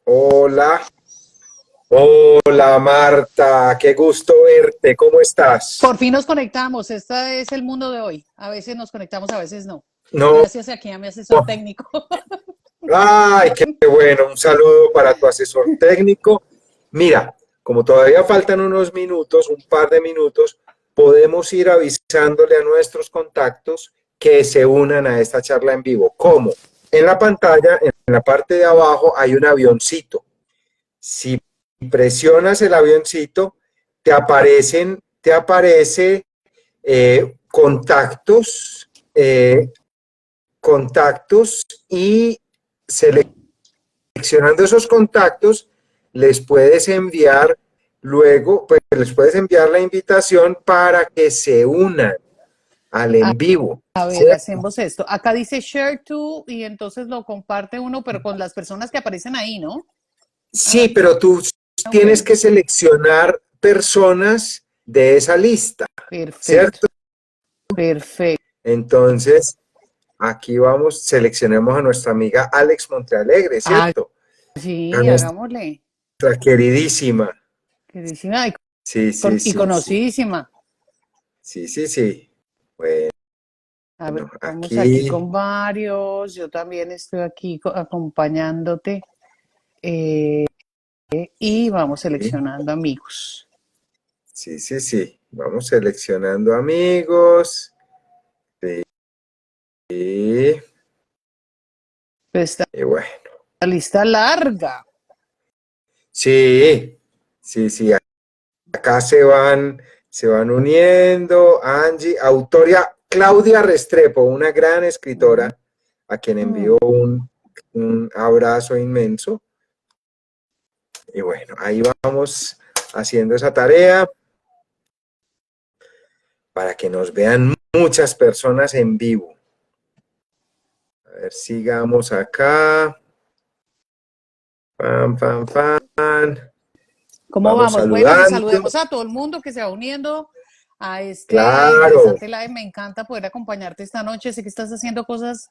Hola, hola Marta, qué gusto verte, ¿cómo estás? Por fin nos conectamos. Este es el mundo de hoy. A veces nos conectamos, a veces no. No, Gracias aquí a mi asesor técnico. ay, qué bueno, un saludo para tu asesor técnico. Mira, como todavía faltan unos minutos, un par de minutos, podemos ir avisándole a nuestros contactos que se unan a esta charla en vivo. ¿Cómo? En la pantalla, en la parte de abajo, hay un avioncito. Si presionas el avioncito, te aparece contactos, contactos y seleccionando esos contactos les puedes enviar luego, pues les puedes enviar la invitación para que se unan al A, en vivo, a ver, ¿cierto? hacemos esto. Acá dice share to y entonces lo comparte uno, pero con las personas que aparecen ahí, ¿no? Sí, Ah, pero tú tienes ok. que seleccionar personas de esa lista, Perfecto, ¿cierto? perfecto. Entonces, aquí vamos, seleccionemos a nuestra amiga Alex Montealegre, Ah, ¿cierto? A sí, nuestra hagámosle. queridísima. Queridísima Sí, sí, y sí, sí. conocidísima. Sí, sí, sí. Bueno, A ver, vamos aquí aquí. con varios. Yo también estoy aquí acompañándote. Eh, y vamos Sí, seleccionando amigos. sí, sí, sí. Vamos seleccionando amigos. Sí, Esta y bueno. lista larga. Sí, sí, sí. Acá se van uniendo. Angie, autoria Claudia Restrepo, una gran escritora, a quien envío Mm. un abrazo inmenso. Y bueno, ahí vamos haciendo esa tarea para que nos vean muchas personas en vivo. A ver, sigamos acá. Pam, pam, pam. ¿Cómo Vamos vamos? Bueno, y saludando. saludemos a todo el mundo que se va uniendo a este Claro. interesante live. Me encanta poder acompañarte esta noche. Sé que estás haciendo cosas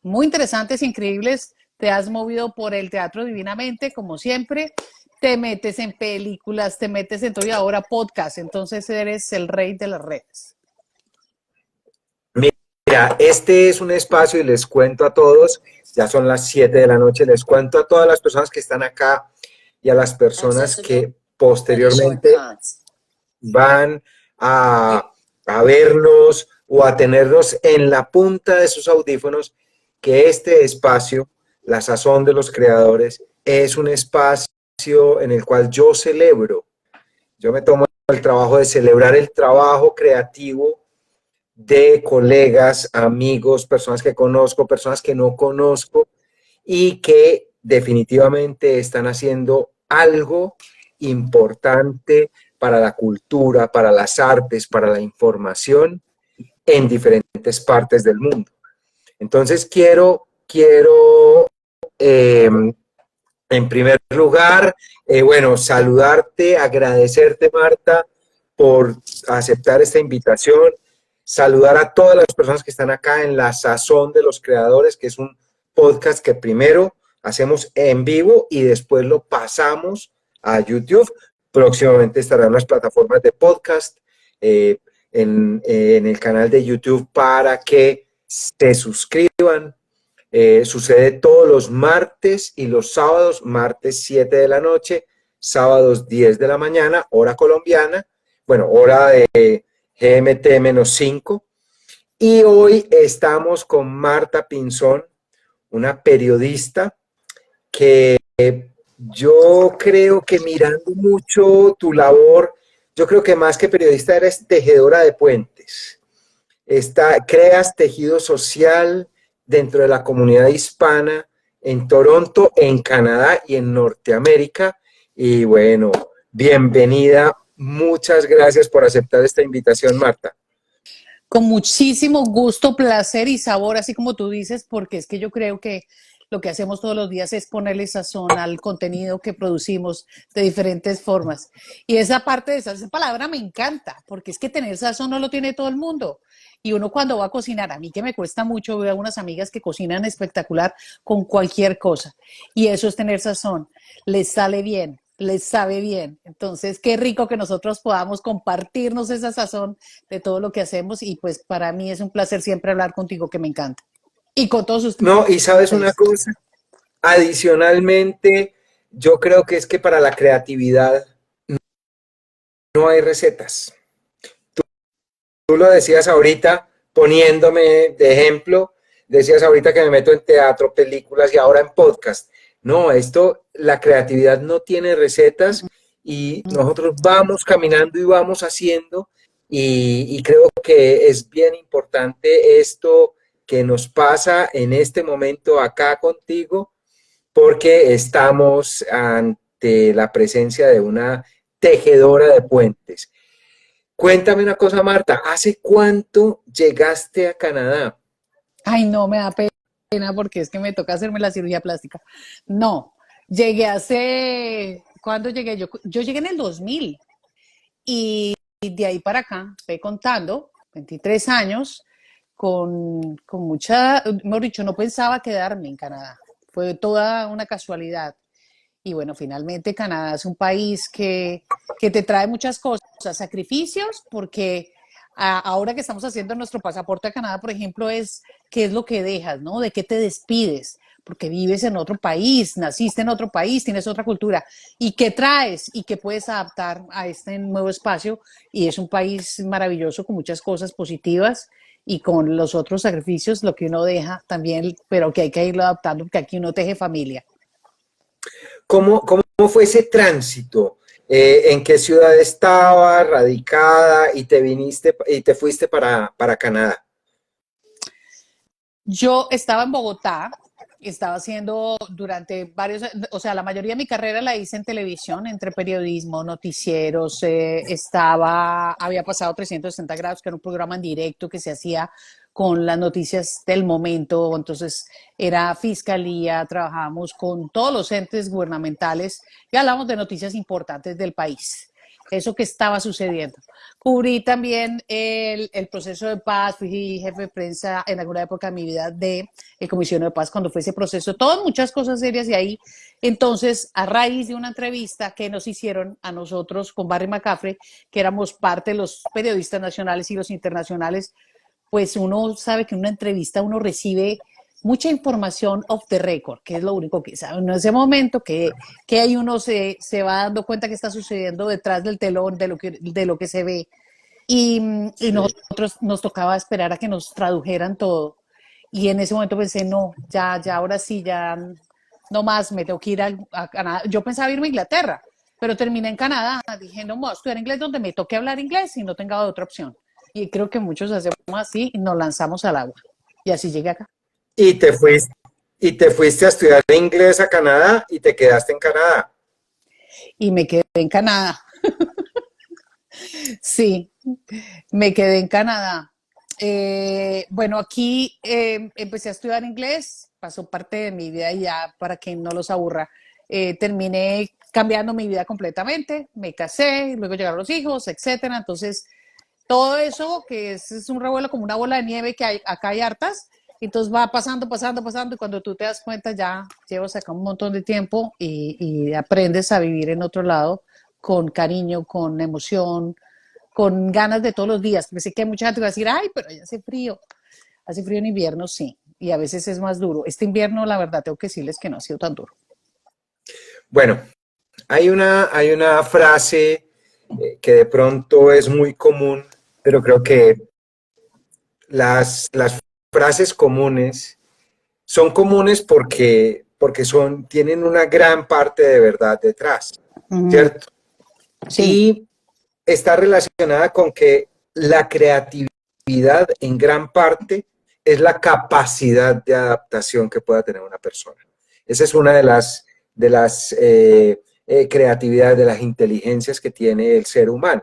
muy interesantes, increíbles. Te has movido por el teatro divinamente, como siempre. Te metes en películas, te metes en todo y ahora podcast. Entonces eres el rey de las redes. Mira, este es un espacio y les cuento a todos, ya son las 7 de la noche, les cuento a todas las personas que están acá y a las personas que posteriormente van a vernos o a tenernos en la punta de sus audífonos, que este espacio, la sazón de los creadores, es un espacio en el cual yo me tomo el trabajo de celebrar el trabajo creativo de colegas, amigos, personas que conozco, personas que no conozco y que definitivamente están haciendo algo importante para la cultura, para las artes, para la información en diferentes partes del mundo. Entonces quiero en primer lugar, bueno, saludarte, agradecerte, Marta, por aceptar esta invitación, saludar a todas las personas que están acá en La Sazón de los Creadores, que es un podcast que primero hacemos en vivo y después lo pasamos a YouTube. Próximamente estarán en las plataformas de podcast, eh, en el canal de YouTube para que se suscriban. Sucede todos los martes y los sábados, martes 7 de la noche, sábados 10 de la mañana, hora colombiana, bueno, hora de GMT-5. Y hoy estamos con Marta Pinzón, una periodista que yo creo que mirando mucho tu labor, yo creo que más que periodista eres tejedora de puentes. Creas tejido social dentro de la comunidad hispana en Toronto, en Canadá y en Norteamérica. Y bueno, bienvenida. Muchas gracias por aceptar esta invitación, Marta. Con muchísimo gusto, placer y sabor, así como tú dices, porque es que yo creo que lo que hacemos todos los días es ponerle sazón al contenido que producimos de diferentes formas. Y esa parte de esa palabra me encanta, porque es que tener sazón no lo tiene todo el mundo. Y uno cuando va a cocinar, a mí que me cuesta mucho, veo a unas amigas que cocinan espectacular con cualquier cosa. Y eso es tener sazón. Les sale bien, les sabe bien. Entonces, qué rico que nosotros podamos compartirnos esa sazón de todo lo que hacemos. Y pues para mí es un placer siempre hablar contigo, que me encanta. Y con todos No, y sabes una ustedes. cosa, adicionalmente, yo creo que es que para la creatividad no hay recetas. Tú lo decías ahorita, poniéndome de ejemplo, decías ahorita que me meto en teatro, películas y ahora en podcast. No, la creatividad no tiene recetas y nosotros vamos caminando y vamos haciendo y creo que es bien importante esto que nos pasa en este momento acá contigo porque estamos ante la presencia de una tejedora de puentes. Cuéntame una cosa, Marta, ¿hace cuánto llegaste a Canadá? Ay, no, me da pena porque es que me toca hacerme la cirugía plástica. No, llegué hace, ¿cuándo llegué? Yo llegué en el 2000 y de ahí para acá, estoy contando, 23 años, con mucha, mejor dicho, no pensaba quedarme en Canadá. Fue toda una casualidad. Y bueno, finalmente Canadá es un país que te trae muchas cosas, sacrificios, porque ahora que estamos haciendo nuestro pasaporte a Canadá, por ejemplo, es qué es lo que dejas, ¿no? De qué te despides, porque vives en otro país, naciste en otro país, tienes otra cultura, y qué traes y qué puedes adaptar a este nuevo espacio. Y es un país maravilloso con muchas cosas positivas y con los otros sacrificios, lo que uno deja también, pero que hay que irlo adaptando, porque aquí uno teje familia. ¿Cómo fue ese tránsito? ¿En qué ciudad estabas radicada y te viniste y te fuiste para Canadá? Yo estaba en Bogotá, estaba haciendo durante varios, o sea, la mayoría de mi carrera la hice en televisión, entre periodismo, noticieros, había pasado 360 grados, que era un programa en directo que se hacía con las noticias del momento, entonces era fiscalía, trabajábamos con todos los entes gubernamentales y hablamos de noticias importantes del país, eso que estaba sucediendo. Cubrí también el proceso de paz, fui jefe de prensa en alguna época de mi vida de el comisionado de paz cuando fue ese proceso, todas muchas cosas serias y ahí, entonces, a raíz de una entrevista que nos hicieron a nosotros con Barry McCaffrey, que éramos parte de los periodistas nacionales y los internacionales, pues uno sabe que en una entrevista uno recibe mucha información off the record, que es lo único que sabe en ese momento, que ahí uno se va dando cuenta que está sucediendo detrás del telón, de lo que se ve. Y, y Sí. nosotros nos tocaba esperar a que nos tradujeran todo. Y en ese momento pensé, no, ya, ahora sí, ya no más, me tengo que ir a Canadá. Yo pensaba irme a Inglaterra, pero terminé en Canadá. Dije, no, voy a estudiar inglés donde me toque hablar inglés y no tenga otra opción. Y creo que muchos hacemos así y nos lanzamos al agua. Y así llegué acá. Y te fuiste a estudiar inglés a Canadá y te quedaste en Canadá. Y me quedé en Canadá. Sí, me quedé en Canadá. Bueno, aquí empecé a estudiar inglés, pasó parte de mi vida y ya para que no los aburra. Terminé cambiando mi vida completamente, me casé, luego llegaron los hijos, etcétera. Entonces, todo eso que es un revuelo como una bola de nieve que hay, acá hay hartas, entonces va pasando, pasando, pasando y cuando tú te das cuenta ya llevas acá un montón de tiempo y aprendes a vivir en otro lado con cariño, con emoción, con ganas de todos los días. Pensé que hay mucha gente que va a decir, ay, pero ya hace frío en invierno, sí, y a veces es más duro. Este invierno, la verdad, tengo que decirles que no ha sido tan duro. Bueno, hay una frase que de pronto es muy común, pero creo que las frases comunes son comunes porque tienen una gran parte de verdad detrás, Mm, ¿cierto? sí, Y está relacionada con que la creatividad en gran parte es la capacidad de adaptación que pueda tener una persona. Esa es una de las creatividades, de las inteligencias que tiene el ser humano.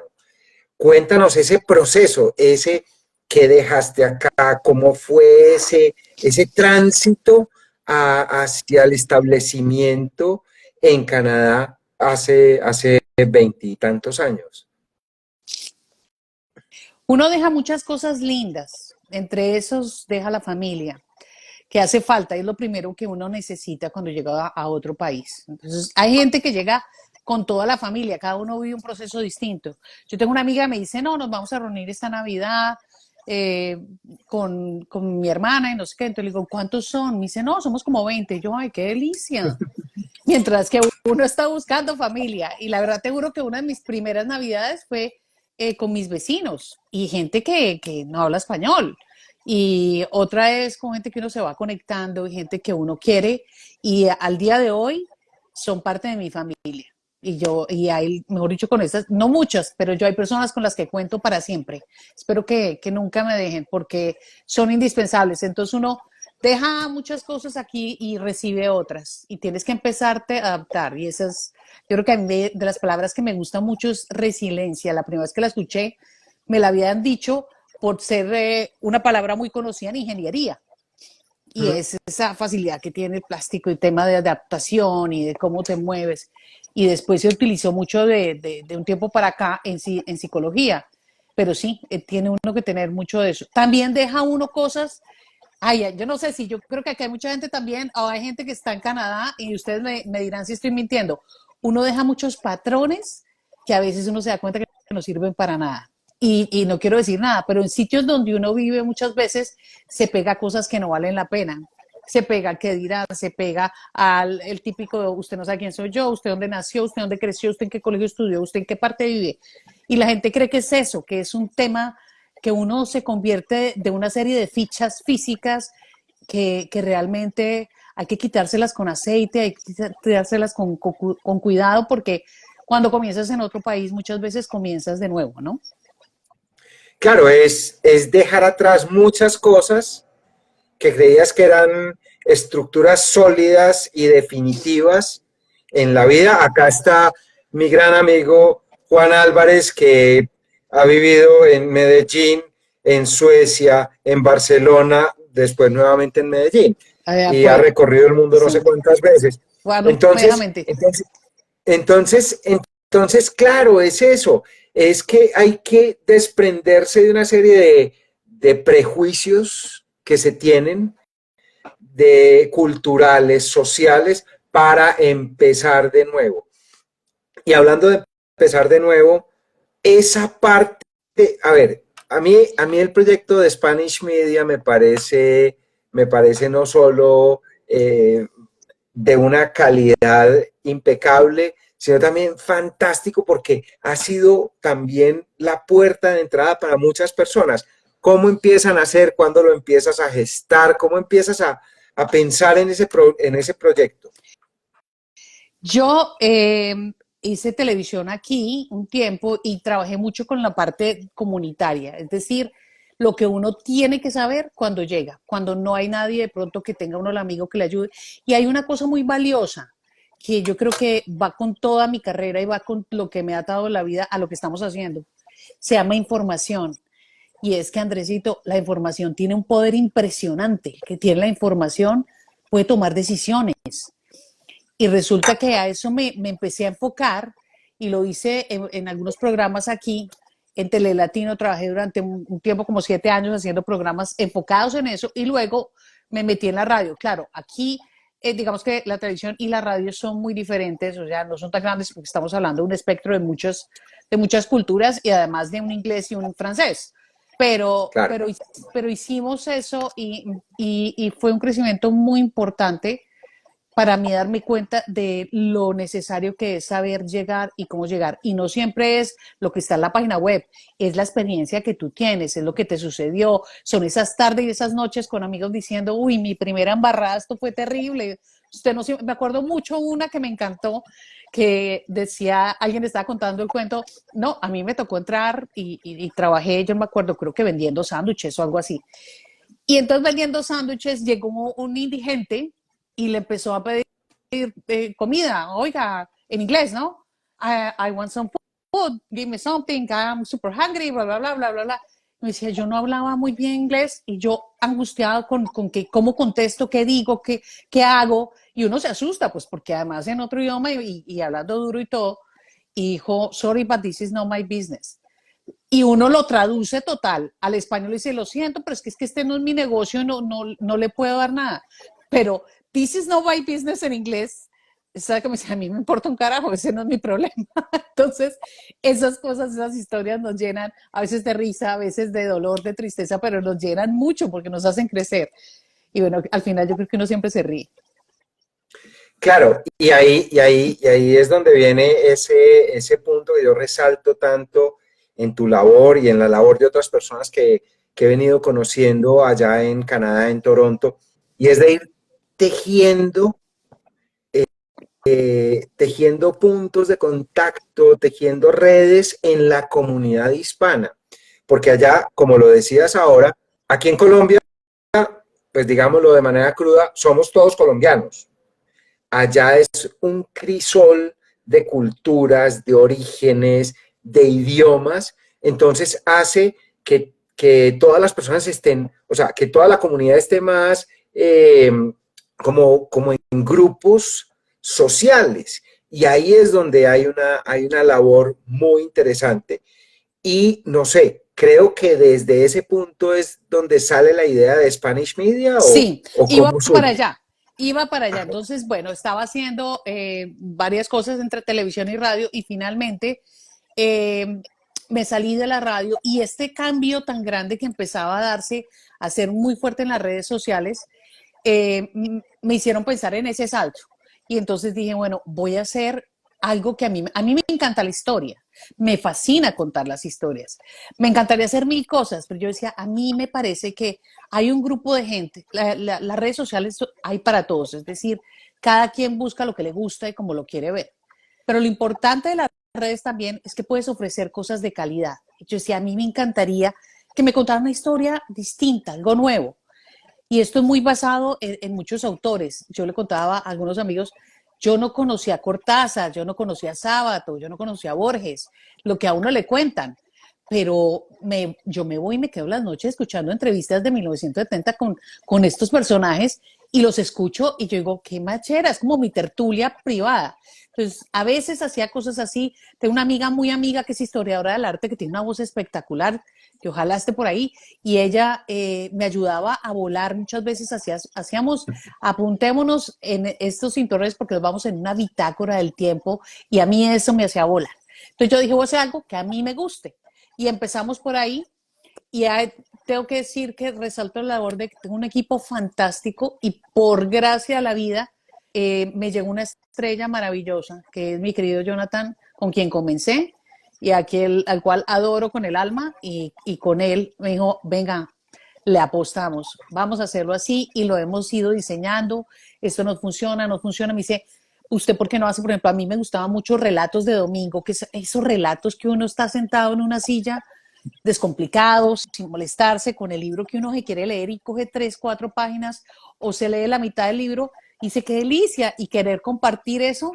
Cuéntanos ese proceso, ese que dejaste acá, cómo fue ese tránsito hacia el establecimiento en Canadá hace 20 y tantos años? Uno deja muchas cosas lindas, entre esos deja la familia, que hace falta, es lo primero que uno necesita cuando llega a otro país. Entonces, hay gente que llega con toda la familia, cada uno vive un proceso distinto. Yo tengo una amiga que me dice, no, nos vamos a reunir esta Navidad eh, con mi hermana y no sé qué. Entonces le digo, ¿cuántos son? Me dice, no, somos como 20. Yo, ay, qué delicia. Mientras que uno está buscando familia. Y la verdad te juro que una de mis primeras Navidades fue con mis vecinos y gente que no habla español. Y otra es con gente que uno se va conectando y gente que uno quiere. Y al día de hoy son parte de mi familia. Y hay, mejor dicho, con estas, no muchas, pero yo hay personas con las que cuento para siempre. Espero que nunca me dejen porque son indispensables. Entonces uno deja muchas cosas aquí y recibe otras y tienes que empezarte a adaptar y esas, yo creo que a mí de las palabras que me gustan mucho es resiliencia. La primera vez que la escuché me la habían dicho por ser una palabra muy conocida en ingeniería y ¿Mm? es esa facilidad que tiene el plástico y tema de adaptación y de cómo te mueves y después se utilizó mucho de un tiempo para acá en psicología, pero sí, tiene uno que tener mucho de eso. También deja uno cosas. Ay, yo no sé si yo creo que aquí hay mucha gente también, o hay gente que está en Canadá y ustedes me dirán si estoy mintiendo. Uno deja muchos patrones que a veces uno se da cuenta que no sirven para nada. Y no quiero decir nada, pero en sitios donde uno vive muchas veces se pega a cosas que no valen la pena. Se pega al que dirá, se pega al el típico, usted no sabe quién soy yo, usted dónde nació, usted dónde creció, usted en qué colegio estudió, usted en qué parte vive. Y la gente cree que es eso, que es un tema que uno se convierte de una serie de fichas físicas que realmente hay que quitárselas con aceite, hay que quitárselas con cuidado porque cuando comienzas en otro país muchas veces comienzas de nuevo, ¿no? Claro, es dejar atrás muchas cosas que creías que eran estructuras sólidas y definitivas en la vida. Acá está mi gran amigo Juan Álvarez, que ha vivido en Medellín, en Suecia, en Barcelona, después nuevamente en Medellín, y ha Pues recorrido el mundo no sé sí, cuántas veces. bueno, Entonces, mediamente. entonces, entonces, claro, es eso, es que hay que desprenderse de una serie de prejuicios que se tienen, de culturales, sociales, para empezar de nuevo. Y hablando de empezar de nuevo, esa parte, a ver, a mí el proyecto de Spanish Media me parece no solo de una calidad impecable, sino también fantástico porque ha sido también la puerta de entrada para muchas personas. ¿Cómo empiezan a hacer? ¿Cuándo lo empiezas a gestar? ¿Cómo empiezas a pensar en ese proyecto? Yo hice televisión aquí un tiempo y trabajé mucho con la parte comunitaria, es decir, lo que uno tiene que saber cuando llega, cuando no hay nadie de pronto que tenga uno el amigo que le ayude. Y hay una cosa muy valiosa que yo creo que va con toda mi carrera y va con lo que me ha dado la vida a lo que estamos haciendo. Se llama información. Y es que, Andresito, la información tiene un poder impresionante. El que tiene la información puede tomar decisiones. Y resulta que a eso me empecé a enfocar y lo hice en algunos programas aquí. En Telelatino trabajé durante un tiempo, como 7 años, haciendo programas enfocados en eso y luego me metí en la radio. Claro, aquí digamos que la televisión y la radio son muy diferentes, o sea, no son tan grandes porque estamos hablando de un espectro de muchas culturas y además de un inglés y un francés. Pero, Claro. pero, pero hicimos eso y fue un crecimiento muy importante para mí darme cuenta de lo necesario que es saber llegar y cómo llegar. Y no siempre es lo que está en la página web, es la experiencia que tú tienes, es lo que te sucedió, son esas tardes y esas noches con amigos diciendo, uy, mi primera embarrada, esto fue terrible. Usted no me acuerdo mucho una que me encantó, que decía, alguien estaba contando el cuento, no, a mí me tocó entrar y trabajé, yo no me acuerdo, creo que vendiendo sándwiches o algo así. Y entonces vendiendo sándwiches llegó un indigente y le empezó a pedir comida, oiga, en inglés, ¿no? I want some food, give me something, I'm super hungry, bla, bla, bla, bla, bla, bla. Me decía, yo no hablaba muy bien inglés y yo angustiada con que, cómo contesto, qué digo, qué hago. Y uno se asusta, pues porque además en otro idioma y hablando duro y todo. Y dijo, sorry, but this is not my business. Y uno lo traduce total al español y dice, lo siento, pero es que este no es mi negocio, no le puedo dar nada. Pero this is not my business en inglés, ¿sabe? Que me dice, a mí me importa un carajo, ese no es mi problema. Entonces, esas cosas, esas historias nos llenan a veces de risa, a veces de dolor, de tristeza, pero nos llenan mucho porque nos hacen crecer. Y bueno, al final yo creo que uno siempre se ríe. Claro, y ahí es donde viene ese punto que yo resalto tanto en tu labor y en la labor de otras personas que he venido conociendo allá en Canadá, en Toronto, y es de ir tejiendo, tejiendo puntos de contacto, tejiendo redes en la comunidad hispana. Porque allá, como lo decías ahora, aquí en Colombia, pues digámoslo de manera cruda, somos todos colombianos. Allá es un crisol de culturas, de orígenes, de idiomas, entonces hace que todas las personas estén, o sea, que toda la comunidad esté más como en grupos sociales. Y ahí es donde hay una labor muy interesante. Y no sé, creo que desde ese punto es donde sale la idea de Spanish Media Sí, o iba cómo para surge. allá, iba para allá. Entonces, bueno, estaba haciendo varias cosas entre televisión y radio y finalmente eh, me salí de la radio y este cambio tan grande que empezaba a darse, a ser muy fuerte en las redes sociales, me hicieron pensar en ese salto. Y entonces dije, bueno, voy a hacer algo que a mí me encanta la historia, me fascina contar las historias, me encantaría hacer mil cosas, pero yo decía, a mí me parece que hay un grupo de gente, las redes sociales hay para todos, es decir, cada quien busca lo que le gusta y como lo quiere ver. Pero lo importante de las redes también es que puedes ofrecer cosas de calidad. Yo decía, a mí me encantaría que me contaran una historia distinta, algo nuevo. Y esto es muy basado en muchos autores. Yo le contaba a algunos amigos, yo no conocía a Cortázar, yo no conocía a Sábato, yo no conocía a Borges, lo que a uno le cuentan. Pero yo me voy y me quedo las noches escuchando entrevistas de 1970 con estos personajes y los escucho y yo digo, qué machera, es como mi tertulia privada. Entonces, a veces hacía cosas así. Tengo una amiga muy amiga que es historiadora del arte, que tiene una voz espectacular, que ojalá esté por ahí, y ella me ayudaba a volar muchas veces, hacíamos, apuntémonos en estos cinturones porque nos vamos en una bitácora del tiempo y a mí eso me hacía volar. Entonces yo dije, voy a hacer algo que a mí me guste y empezamos por ahí y tengo que decir que resalto la labor de que tengo un equipo fantástico y por gracia a la vida me llegó una estrella maravillosa que es mi querido Jonathan, con quien comencé y al cual adoro con el alma y con él me dijo, venga, le apostamos, vamos a hacerlo así y lo hemos ido diseñando, esto nos funciona, nos funciona, me dice, ¿usted por qué no hace? Por ejemplo, a mí me gustaban mucho relatos de domingo, que es esos relatos que uno está sentado en una silla descomplicados, sin molestarse, con el libro que uno se quiere leer y coge 3, 4 páginas o se lee la mitad del libro y dice qué delicia y querer compartir eso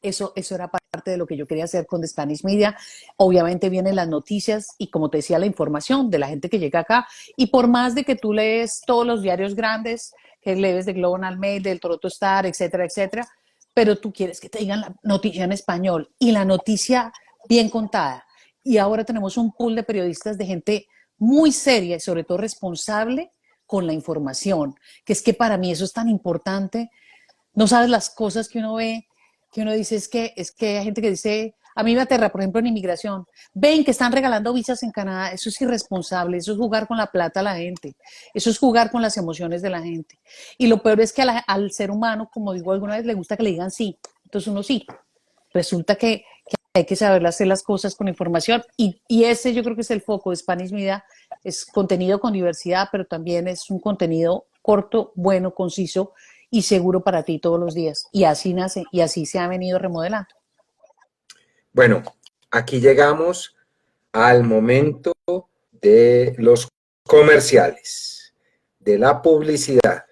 era parte de lo que yo quería hacer con The Spanish Media. Obviamente vienen las noticias y como te decía, la información de la gente que llega acá. Y por más de que tú lees todos los diarios grandes, que lees de Global Mail, del Toronto Star, etcétera, etcétera, pero tú quieres que te digan la noticia en español y la noticia bien contada. Y ahora tenemos un pool de periodistas, de gente muy seria y sobre todo responsable con la información, que es que para mí eso es tan importante. No sabes las cosas que uno ve, que uno dice, es que hay gente que dice, a mí me aterra, por ejemplo, en inmigración, ven que están regalando visas en Canadá, eso es irresponsable, eso es jugar con la plata de la gente, eso es jugar con las emociones de la gente. Y lo peor es que al ser humano, como digo alguna vez, le gusta que le digan sí, entonces uno sí. Resulta que hay que saber hacer las cosas con información y ese yo creo que es el foco de Spanish Media, es contenido con diversidad, pero también es un contenido corto, bueno, conciso y seguro para ti todos los días. Y así nace y así se ha venido remodelando. Bueno, aquí llegamos al momento de los comerciales, de la publicidad.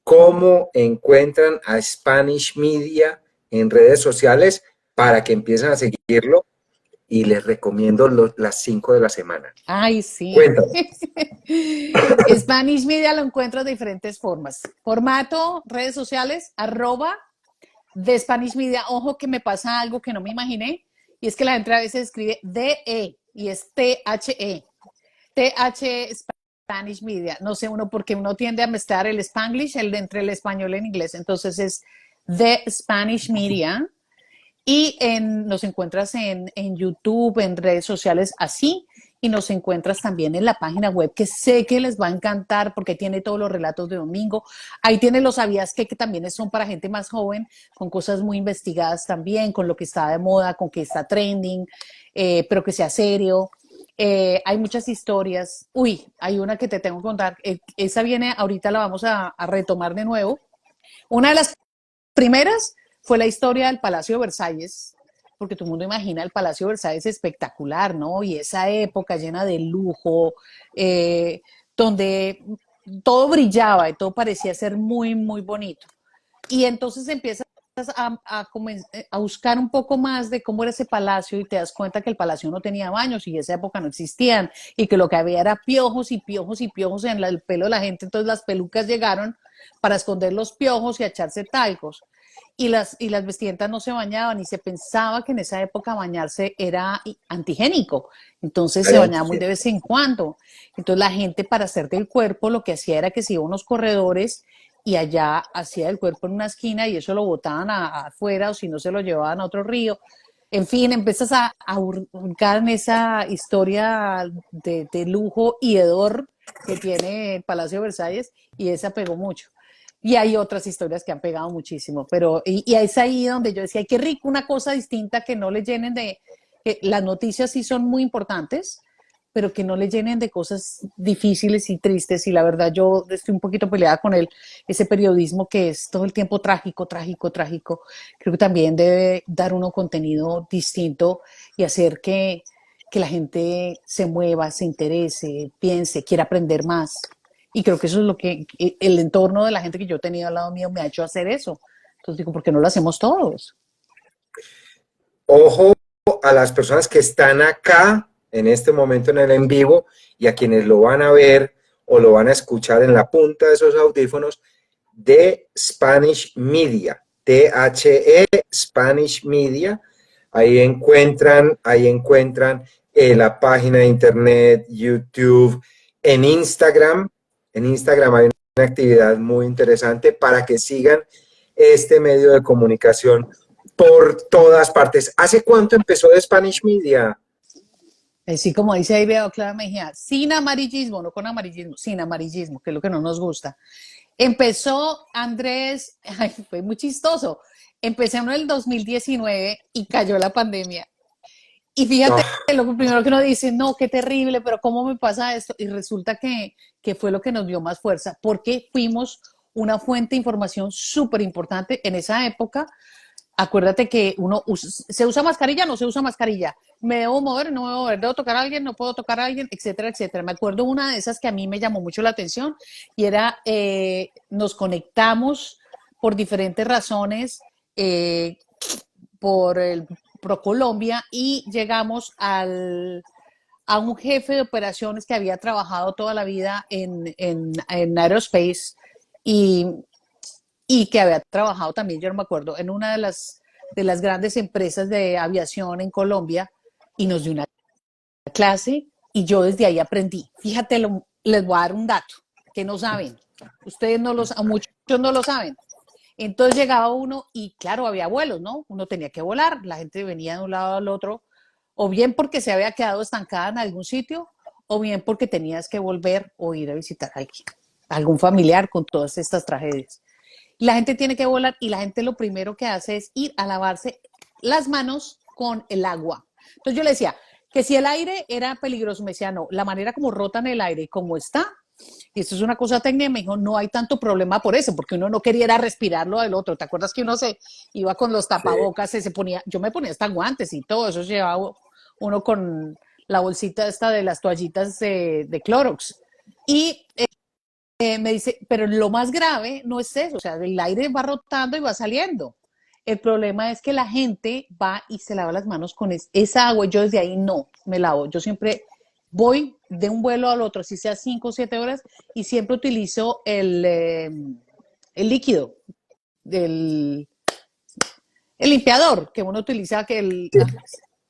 ¿Cómo encuentran a Spanish Media en redes sociales para que empiecen a seguirlo? y les recomiendo las 5 de la semana. Ay, sí. Cuéntame. Spanish Media lo encuentro de diferentes formas. Formato, redes sociales, @de Spanish Media. Ojo que me pasa algo que no me imaginé, y es que la gente a veces escribe DE y es THE. THE Spanish Media. No sé uno porque uno tiende a mezclar el Spanglish, entre el español y el inglés. Entonces es The Spanish Media. Y nos encuentras en YouTube, en redes sociales así, y nos encuentras también en la página web, que sé que les va a encantar porque tiene todos los relatos de domingo. Ahí tiene los sabías que también son para gente más joven, con cosas muy investigadas también, con lo que está de moda, con que está trending, pero que sea serio. Hay muchas historias. Uy, hay una que te tengo que contar. Esa viene, ahorita la vamos a retomar de nuevo. Una de las primeras fue la historia del Palacio de Versalles, porque todo el mundo imagina el Palacio de Versalles espectacular, ¿no? Y esa época llena de lujo, donde todo brillaba y todo parecía ser muy, muy bonito. Y entonces empiezas a buscar un poco más de cómo era ese palacio y te das cuenta que el palacio no tenía baños y en esa época no existían y que lo que había era piojos y piojos y piojos en el pelo de la gente. Entonces las pelucas llegaron para esconder los piojos y a echarse talcos. Y las vestimentas no se bañaban y se pensaba que en esa época bañarse era antigénico, entonces se bañaba muy de vez en cuando. Entonces la gente para hacer del cuerpo lo que hacía era que se iba a unos corredores y allá hacía el cuerpo en una esquina y eso lo botaban afuera o si no se lo llevaban a otro río. En fin, empiezas a hurgar en esa historia de lujo y hedor que tiene el Palacio de Versalles y esa pegó mucho. Y hay otras historias que han pegado muchísimo, pero y es ahí donde yo decía, ay, qué rico, una cosa distinta que no le llenen que las noticias sí son muy importantes, pero que no le llenen de cosas difíciles y tristes. Y la verdad yo estoy un poquito peleada con ese periodismo que es todo el tiempo trágico, trágico, trágico. Creo que también debe dar uno contenido distinto y hacer que la gente se mueva, se interese, piense, quiera aprender más. Y creo que eso es lo que el entorno de la gente que yo he tenido al lado mío me ha hecho hacer eso. Entonces digo, ¿por qué no lo hacemos todos? Ojo a las personas que están acá en este momento en el en vivo y a quienes lo van a ver o lo van a escuchar en la punta de esos audífonos de Spanish Media, THE Spanish Media. Ahí encuentran la página de internet, YouTube, en Instagram. En Instagram hay una actividad muy interesante para que sigan este medio de comunicación por todas partes. ¿Hace cuánto empezó de Spanish Media? Así como dice ahí veo Clara Mejía, sin amarillismo, no con amarillismo, sin amarillismo, que es lo que no nos gusta. Empezó Andrés, ay, fue muy chistoso. Empecé en el 2019 y cayó la pandemia. Y fíjate, Oh, lo primero que uno dice, no, qué terrible, pero ¿cómo me pasa esto? Y resulta que fue lo que nos dio más fuerza, porque fuimos una fuente de información súper importante en esa época. Acuérdate que se usa mascarilla, no se usa mascarilla, me debo mover, no me debo mover, debo tocar a alguien, no puedo tocar a alguien, etcétera, etcétera. Me acuerdo una de esas que a mí me llamó mucho la atención y era, nos conectamos por diferentes razones, por el ProColombia y llegamos a un jefe de operaciones que había trabajado toda la vida en Aerospace y, y que había trabajado también, yo no me acuerdo, en una de las grandes empresas de aviación en Colombia y nos dio una clase y yo desde ahí aprendí. Fíjate, les voy a dar un dato que no saben. Ustedes no los, a muchos no lo saben. Entonces llegaba uno y claro, había vuelos, ¿no? Uno tenía que volar, la gente venía de un lado al otro, o bien porque se había quedado estancada en algún sitio, o bien porque tenías que volver o ir a visitar a alguien, algún familiar con todas estas tragedias. La gente tiene que volar y la gente lo primero que hace es ir a lavarse las manos con el agua. Entonces yo le decía que si el aire era peligroso, me decía, no, la manera como rotan el aire y como está, y esto es una cosa técnica, me dijo, no hay tanto problema por eso, porque uno no quería respirarlo del otro. ¿Te acuerdas que uno se iba con los sí. tapabocas, se ponía, yo me ponía hasta guantes y todo eso, llevaba uno con la bolsita esta de las toallitas de Clorox. Y me dice, pero lo más grave no es eso, o sea, el aire va rotando y va saliendo. El problema es que la gente va y se lava las manos con esa agua. Yo desde ahí no me lavo. Yo siempre voy de un vuelo al otro, si sea 5 o 7 horas, y siempre utilizo el líquido, el, el limpiador que uno utiliza, Sí.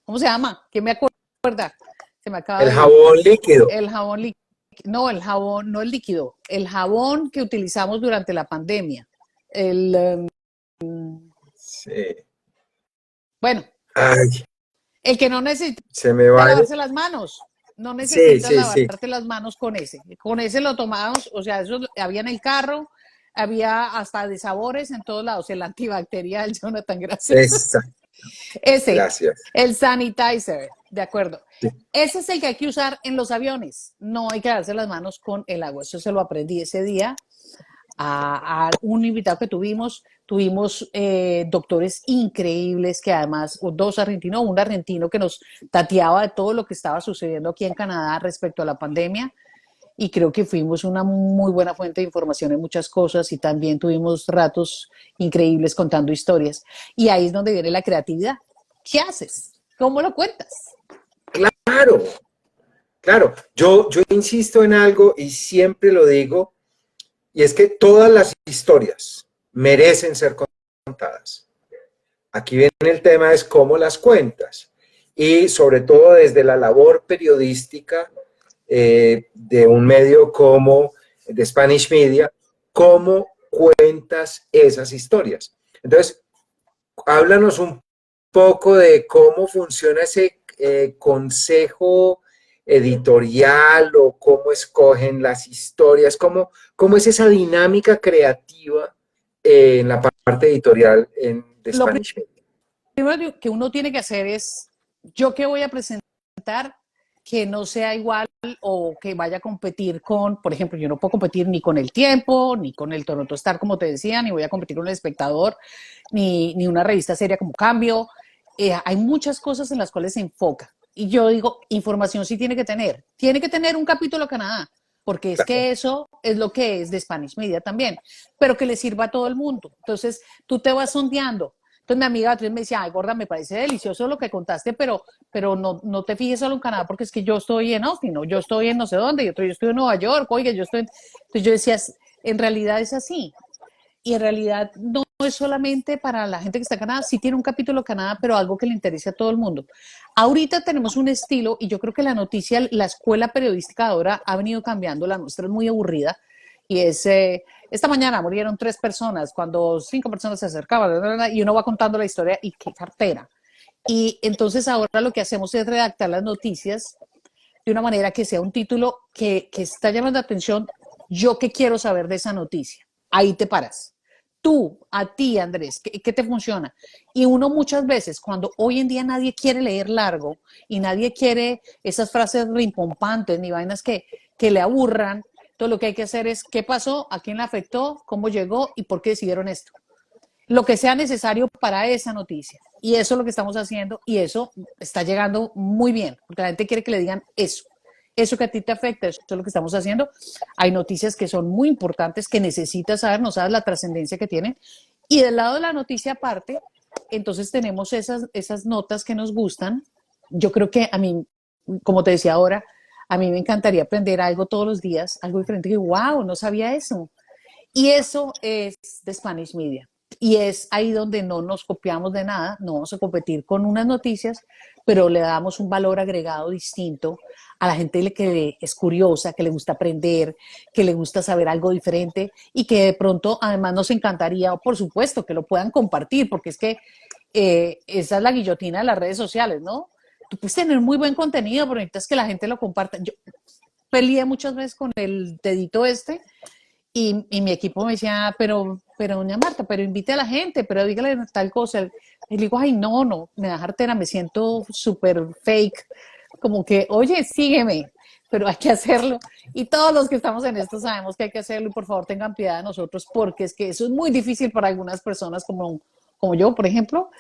¿cómo se llama? ¿Quién me acuerda? Se me acaba El de ir. jabón líquido. El jabón líquido. No, el jabón, no el líquido. El jabón que utilizamos durante la pandemia. El, Sí. bueno, Ay, el que no necesita se me va. lavarse las manos. No Sí, necesitas sí, sí. lavarte las manos con ese. Con ese lo tomamos, o sea, eso había en el carro, había hasta de sabores en todos lados. El antibacterial, Jonathan, gracias. Esa, Ese, gracias. el sanitizer, de acuerdo. Sí. Ese es el que hay que usar en los aviones. No hay que darse las manos con el agua. Eso se lo aprendí ese día a un invitado que tuvimos doctores increíbles que además, dos argentinos, un argentino que nos tateaba de todo lo que estaba sucediendo aquí en Canadá respecto a la pandemia y creo que fuimos una muy buena fuente de información en muchas cosas y también tuvimos ratos increíbles contando historias. Y ahí es donde viene la creatividad. ¿Qué haces? ¿Cómo lo cuentas? Claro, claro. Yo insisto en algo y siempre lo digo, y es que todas las historias merecen ser contadas. Aquí viene el tema, es cómo las cuentas. Y sobre todo desde la labor periodística de un medio como de Spanish Media, cómo cuentas esas historias. Entonces, háblanos un poco de cómo funciona ese consejo editorial o cómo escogen las historias, cómo es esa dinámica creativa en la parte editorial de Lo Spanish Media. primero que uno tiene que hacer es, yo que voy a presentar, que no sea igual o que vaya a competir con, por ejemplo, yo no puedo competir ni con El Tiempo, ni con el Toronto Star, como te decía, ni voy a competir con El Espectador, ni una revista seria como Cambio. Hay muchas cosas en las cuales se enfoca. Y yo digo, información sí tiene que tener un capítulo Canadá, porque es que eso es lo que es de Spanish Media también, pero que le sirva a todo el mundo. Entonces, tú te vas sondeando. Entonces mi amiga Beatriz me decía, ay, gorda, me parece delicioso lo que contaste, pero no te fijes solo en Canadá, porque es que yo estoy en Austin, ¿no? Yo estoy en no sé dónde, yo estoy en Nueva York, oiga, yo estoy en... Entonces yo decía, en realidad es así. Y en realidad no es solamente para la gente que está en Canadá, sí tiene un capítulo Canadá, pero algo que le interese a todo el mundo. Ahorita tenemos un estilo, y yo creo que la noticia, la escuela periodística ahora ha venido cambiando, la nuestra es muy aburrida, y esta mañana murieron 3 personas cuando 5 personas se acercaban, y uno va contando la historia y qué cartera. Y entonces ahora lo que hacemos es redactar las noticias de una manera que sea un título que está llamando la atención. Yo qué quiero saber de esa noticia. Ahí te paras. Tú, a ti, Andrés, ¿qué te funciona? Y uno muchas veces, cuando hoy en día nadie quiere leer largo y nadie quiere esas frases rimpompantes ni vainas que le aburran, todo lo que hay que hacer es qué pasó, a quién le afectó, cómo llegó y por qué decidieron esto. Lo que sea necesario para esa noticia. Y eso es lo que estamos haciendo y eso está llegando muy bien, porque la gente quiere que le digan eso. Eso que a ti te afecta, eso es lo que estamos haciendo. Hay noticias que son muy importantes, que necesitas saber, no sabes la trascendencia que tienen. Y del lado de la noticia aparte, entonces tenemos esas notas que nos gustan. Yo creo que a mí, como te decía ahora, a mí me encantaría aprender algo todos los días, algo diferente, que wow, no sabía eso. Y eso es de Spanish Media. Y es ahí donde no nos copiamos de nada, no vamos a competir con unas noticias, pero le damos un valor agregado distinto a la gente que es curiosa, que le gusta aprender, que le gusta saber algo diferente y que de pronto además nos encantaría, por supuesto, que lo puedan compartir, porque es que esa es la guillotina de las redes sociales, ¿no? Tú puedes tener muy buen contenido, pero necesitas que la gente lo comparta. Yo peleé muchas veces con el dedito y mi equipo me decía, pero doña Marta, pero invite a la gente, pero dígale tal cosa. Y le digo, ay, no, me da jartera, me siento súper fake, como que, oye, sígueme, pero hay que hacerlo. Y todos los que estamos en esto sabemos que hay que hacerlo y por favor tengan piedad de nosotros, porque es que eso es muy difícil para algunas personas como yo, por ejemplo,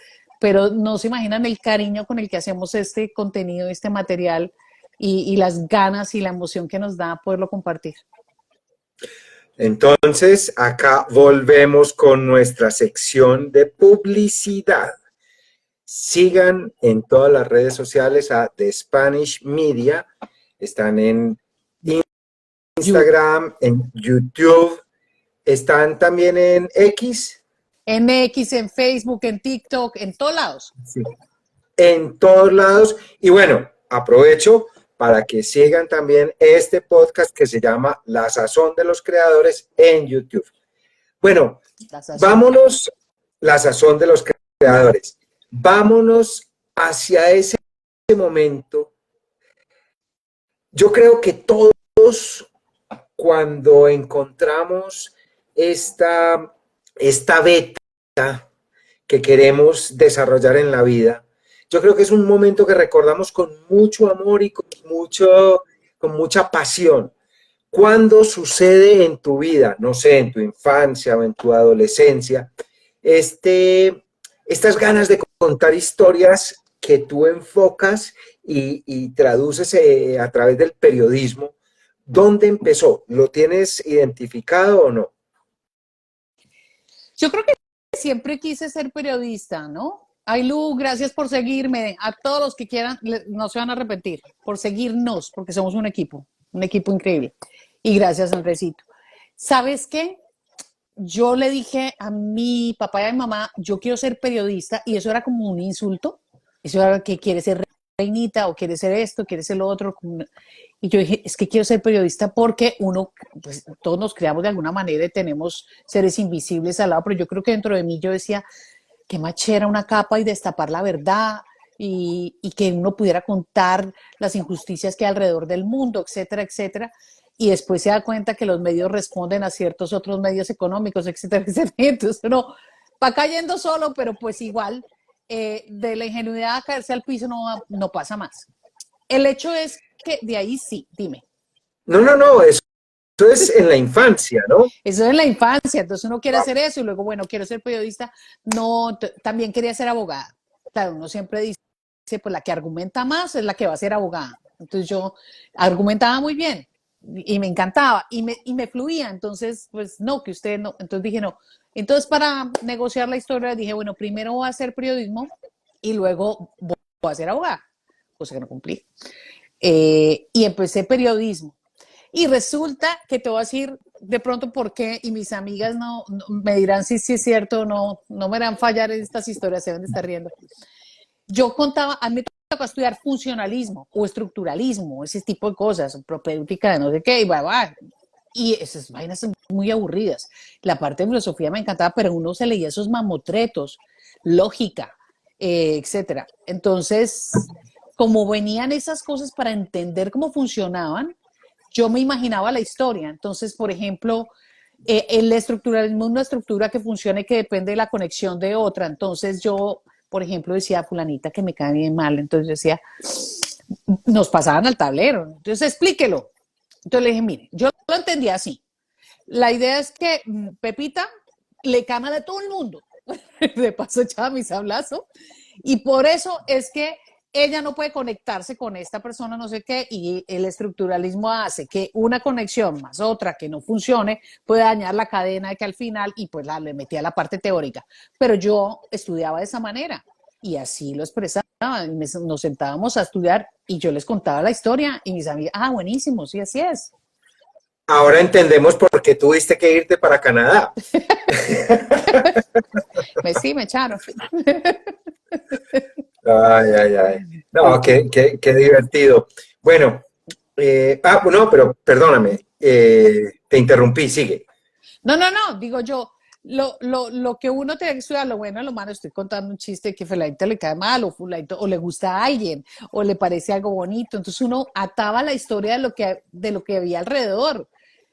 pero no se imaginan el cariño con el que hacemos este contenido, este material y las ganas y la emoción que nos da poderlo compartir. Entonces, acá volvemos con nuestra sección de publicidad. Sigan en todas las redes sociales a The Spanish Media. Están en Instagram, en YouTube. Están también en X. En X, en Facebook, en TikTok, en todos lados. Sí. En todos lados. Y bueno, aprovecho para que sigan también este podcast que se llama La Sazón de los Creadores en YouTube. Bueno, vámonos, La Sazón de los Creadores. Vámonos hacia ese momento. Yo creo que todos, cuando encontramos esta beta que queremos desarrollar en la vida, yo creo que es un momento que recordamos con mucho amor y con mucha pasión. ¿Cuándo sucede en tu vida, no sé, en tu infancia o en tu adolescencia, estas ganas de contar historias que tú enfocas y traduces a través del periodismo? ¿Dónde empezó? ¿Lo tienes identificado o no? Yo creo que siempre quise ser periodista, ¿no? Ailu, gracias por seguirme. A todos los que quieran, no se van a arrepentir por seguirnos, porque somos un equipo increíble. Y gracias, Andresito. ¿Sabes qué? Yo le dije a mi papá y a mi mamá, yo quiero ser periodista, y eso era como un insulto. Eso era que quiere ser reinita, o quiere ser esto, quiere ser lo otro. Y yo dije, es que quiero ser periodista porque uno, pues todos nos creamos de alguna manera y tenemos seres invisibles al lado, pero yo creo que dentro de mí yo decía, qué machera una capa y destapar la verdad, y que uno pudiera contar las injusticias que hay alrededor del mundo, etcétera, etcétera. Y después se da cuenta que los medios responden a ciertos otros medios económicos, etcétera, etcétera. Entonces uno va cayendo solo, pero pues igual, de la ingenuidad a caerse al piso no pasa más. El hecho es que de ahí sí, dime. No, eso es en la infancia, ¿no? Eso es en la infancia, entonces uno quiere hacer eso y luego, bueno, quiero ser periodista. No, también quería ser abogada. Claro, uno siempre dice, pues la que argumenta más es la que va a ser abogada. Entonces yo argumentaba muy bien y me encantaba y me fluía. Entonces, pues no, que usted no. Entonces dije no. Entonces, para negociar la historia, dije, bueno, primero voy a hacer periodismo y luego voy a ser abogada, cosa que no cumplí. Y empecé periodismo. Y resulta que te voy a decir de pronto por qué, y mis amigas no me dirán si sí es cierto o no me harán fallar en estas historias, se deben de estar riendo. Yo contaba, a mí me tocó estudiar funcionalismo o estructuralismo, ese tipo de cosas, propéutica de no sé qué, y esas vainas son muy aburridas. La parte de filosofía me encantaba, pero uno se leía esos mamotretos, lógica, etcétera. Entonces, como venían esas cosas para entender cómo funcionaban, yo me imaginaba la historia. Entonces, por ejemplo, el estructuralismo es una estructura que funciona y que depende de la conexión de otra. Entonces yo, por ejemplo, decía fulanita que me cae bien mal. Entonces yo decía, nos pasaban al tablero. Entonces explíquelo. Entonces le dije, mire, yo lo entendía así. La idea es que Pepita le cama de todo el mundo. De paso echaba mi sablazo. Y por eso es que ella no puede conectarse con esta persona, no sé qué, y el estructuralismo hace que una conexión más otra que no funcione puede dañar la cadena de que al final, y pues le metía la parte teórica. Pero yo estudiaba de esa manera y así lo expresaba. Nos sentábamos a estudiar y yo les contaba la historia y mis amigas, buenísimo, sí, así es. Ahora entendemos por qué tuviste que irte para Canadá. Sí, me echaron. Ay. No, qué divertido. Bueno, no, pero perdóname, te interrumpí, sigue. No, digo yo, lo que uno tiene que estudiar, lo bueno y lo malo, estoy contando un chiste que fulanito le cae mal, o le gusta a alguien, o le parece algo bonito, entonces uno ataba la historia de lo que había alrededor,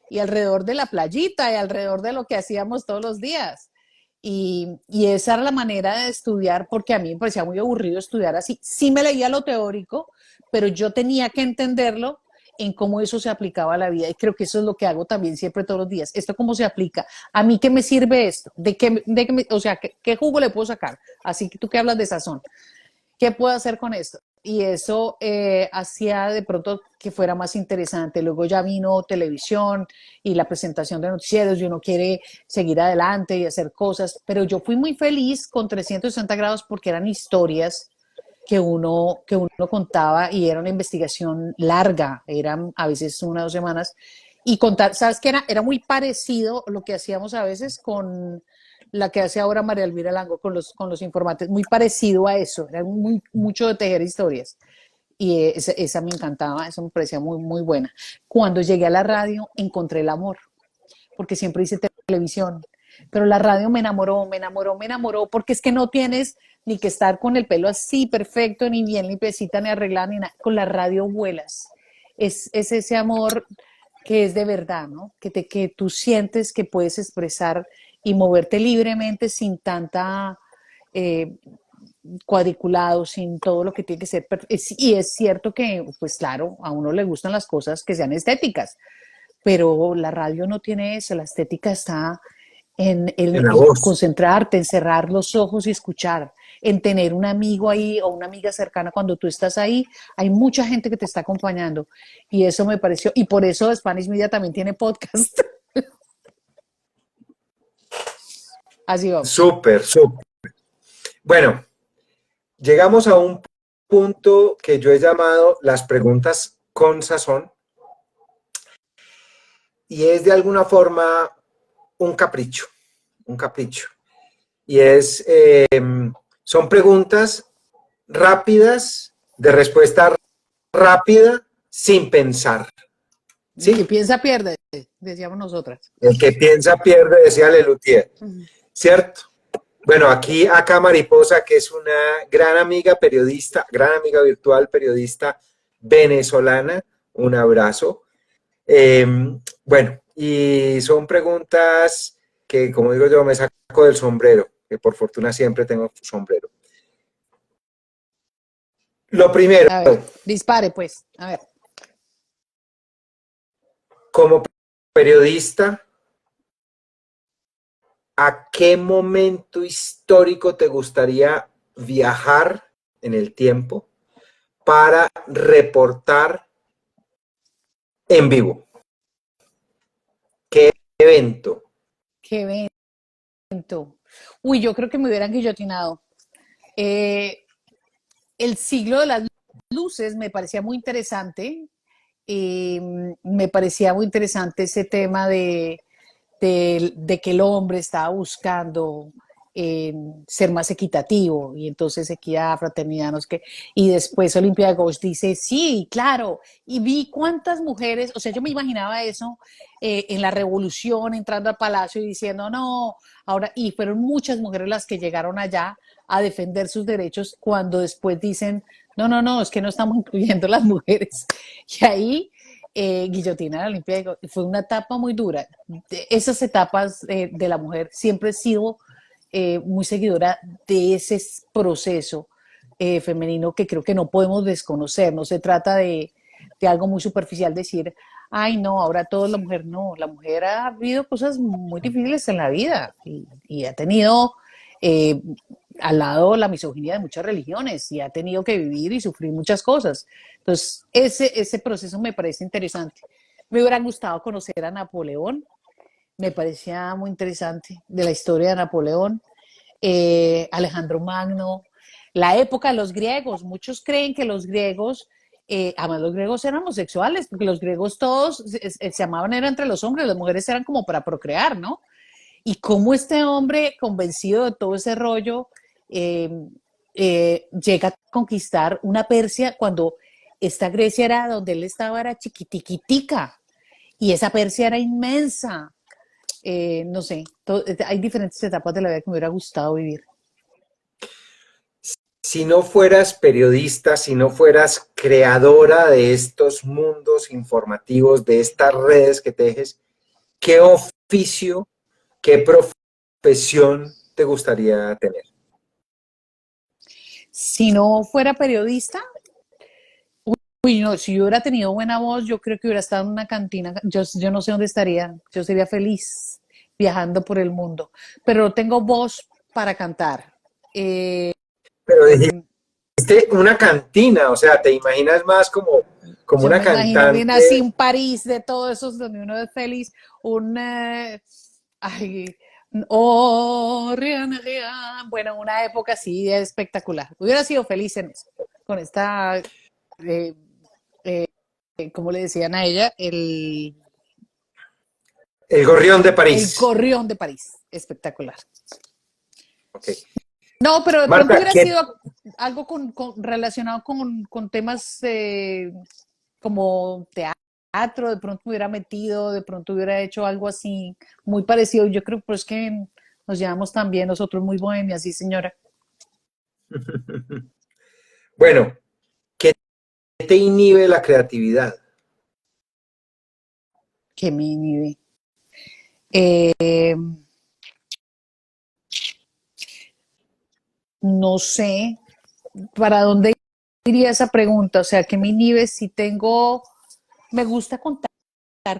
y alrededor de la playita, y alrededor de lo que hacíamos todos los días. Y esa era la manera de estudiar, porque a mí me parecía muy aburrido estudiar así. Sí me leía lo teórico, pero yo tenía que entenderlo en cómo eso se aplicaba a la vida. Y creo que eso es lo que hago también siempre todos los días. ¿Esto cómo se aplica? ¿A mí qué me sirve esto? O sea, ¿qué jugo le puedo sacar? Así que tú que hablas de sazón. ¿Qué puedo hacer con esto? y eso hacía de pronto que fuera más interesante. Luego ya vino televisión y la presentación de noticieros y uno quiere seguir adelante y hacer cosas, pero yo fui muy feliz con 360 grados porque eran historias que uno contaba y era una investigación larga, eran a veces 1 o 2 semanas, y contar, ¿sabes qué era? Era muy parecido lo que hacíamos a veces con la que hace ahora María Elvira Lango con los informantes, muy parecido a eso, era mucho de tejer historias. Y esa me encantaba, eso me parecía muy buena. Cuando llegué a la radio, encontré el amor, porque siempre hice televisión, pero la radio me enamoró, porque es que no tienes ni que estar con el pelo así perfecto, ni bien limpiecita, ni arreglada, ni nada. Con la radio vuelas. Es ese amor que es de verdad, ¿no? Que tú sientes que puedes expresar y moverte libremente sin tanta eh, cuadriculado, sin todo lo que tiene que ser. Y es cierto que, pues claro, a uno le gustan las cosas que sean estéticas, pero la radio no tiene eso, la estética está en la en voz. concentrarte, en cerrar los ojos y escuchar, en tener un amigo ahí o una amiga cercana cuando tú estás ahí, hay mucha gente que te está acompañando y eso me pareció, y por eso Spanish Media también tiene podcast. Así vamos. Súper, súper. Bueno, llegamos a un punto que yo he llamado las preguntas con sazón y es de alguna forma un capricho, un capricho. Y son preguntas rápidas, de respuesta rápida, sin pensar, El que ¿sí? piensa pierde, decíamos nosotras. El que piensa pierde, decía Lelutier, ¿cierto? Bueno, acá Mariposa, que es una gran amiga periodista, gran amiga virtual periodista venezolana, un abrazo. Eh, bueno, y son preguntas que, como digo yo, me saco del sombrero, que por fortuna siempre tengo sombrero. Lo primero, A ver, dispare pues, a ver. como periodista, ¿a qué momento histórico te gustaría viajar en el tiempo para reportar en vivo? ¿Qué evento? Qué evento. Uy, yo creo que me hubieran guillotinado. Eh, el siglo de las luces me parecía muy interesante. Me parecía muy interesante ese tema de que el hombre estaba buscando ser más equitativo y entonces equidad, fraternidad, no sé qué. Y después Olimpia Ghost dice, sí, claro, y vi cuántas mujeres, o sea, yo me imaginaba eso en la revolución, entrando al palacio y diciendo, no, ahora, y fueron muchas mujeres las que llegaron allá a defender sus derechos cuando después dicen, no, es que no estamos incluyendo las mujeres. Y ahí guillotina de la Olimpia fue una etapa muy dura. Esas etapas de la mujer siempre he sido muy seguidora de ese proceso femenino que creo que no podemos desconocer. No se trata de algo muy superficial, decir, ay, no, ahora todo es la mujer. No, la mujer ha vivido cosas muy difíciles en la vida y ha tenido eh, al lado la misoginia de muchas religiones y ha tenido que vivir y sufrir muchas cosas. Entonces, ese proceso me parece interesante. Me hubiera gustado conocer a Napoleón, me parecía muy interesante de la historia de Napoleón, Alejandro Magno, la época de los griegos. Muchos creen que los griegos, además los griegos eran homosexuales, porque los griegos todos se amaban, era entre los hombres, las mujeres eran como para procrear, ¿no? Y cómo este hombre, convencido de todo ese rollo, eh, llega a conquistar una Persia cuando esta Grecia era donde él estaba, era chiquitiquitica, y esa Persia era inmensa. No sé, hay diferentes etapas de la vida que me hubiera gustado vivir. Si no fueras periodista, si no fueras creadora de estos mundos informativos, de estas redes que tejes, ¿qué oficio, qué profesión te gustaría tener? Si no fuera periodista, uy, no, si yo hubiera tenido buena voz, yo creo que hubiera estado en una cantina. Yo no sé dónde estaría. Yo sería feliz viajando por el mundo. Pero no tengo voz para cantar. Pero dijiste una cantina, o sea, te imaginas más como Yo una me imagino bien así cantante. un París de todos esos donde uno es feliz, un ay, oh, rien, rien. Bueno, una época así espectacular. Hubiera sido feliz en eso, con esta, eh, ¿cómo le decían a ella? El Gorrión de El París. gorrión de París, espectacular. Ok. No, pero de pronto Marta, hubiera sido algo relacionado con temas como teatro, de pronto me hubiera metido, de pronto hubiera hecho algo así muy parecido. Yo creo pues que nos llevamos también nosotros muy bohemias, sí señora. bueno, ¿qué te inhibe la creatividad? Que me inhibe. Eh, no sé para dónde iría esa pregunta, o sea, que me inhibe si tengo, me gusta contar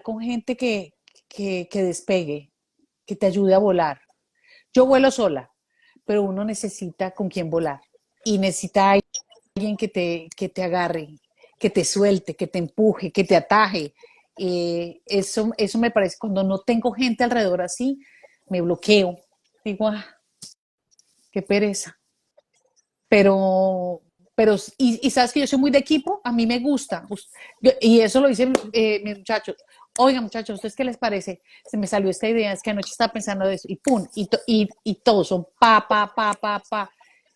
con gente que despegue, que te ayude a volar. Yo vuelo sola, pero uno necesita con quién volar y necesita alguien que te agarre, que te suelte, que te empuje, que te ataje. Eso me parece, cuando no tengo gente alrededor así, me bloqueo. Digo, qué pereza. Pero, y sabes que yo soy muy de equipo, a mí me gusta. Y eso lo dicen mis muchachos. Oiga, muchachos, ¿ustedes qué les parece? Se me salió esta idea, es que anoche estaba pensando de eso, y pum, y todos son pa.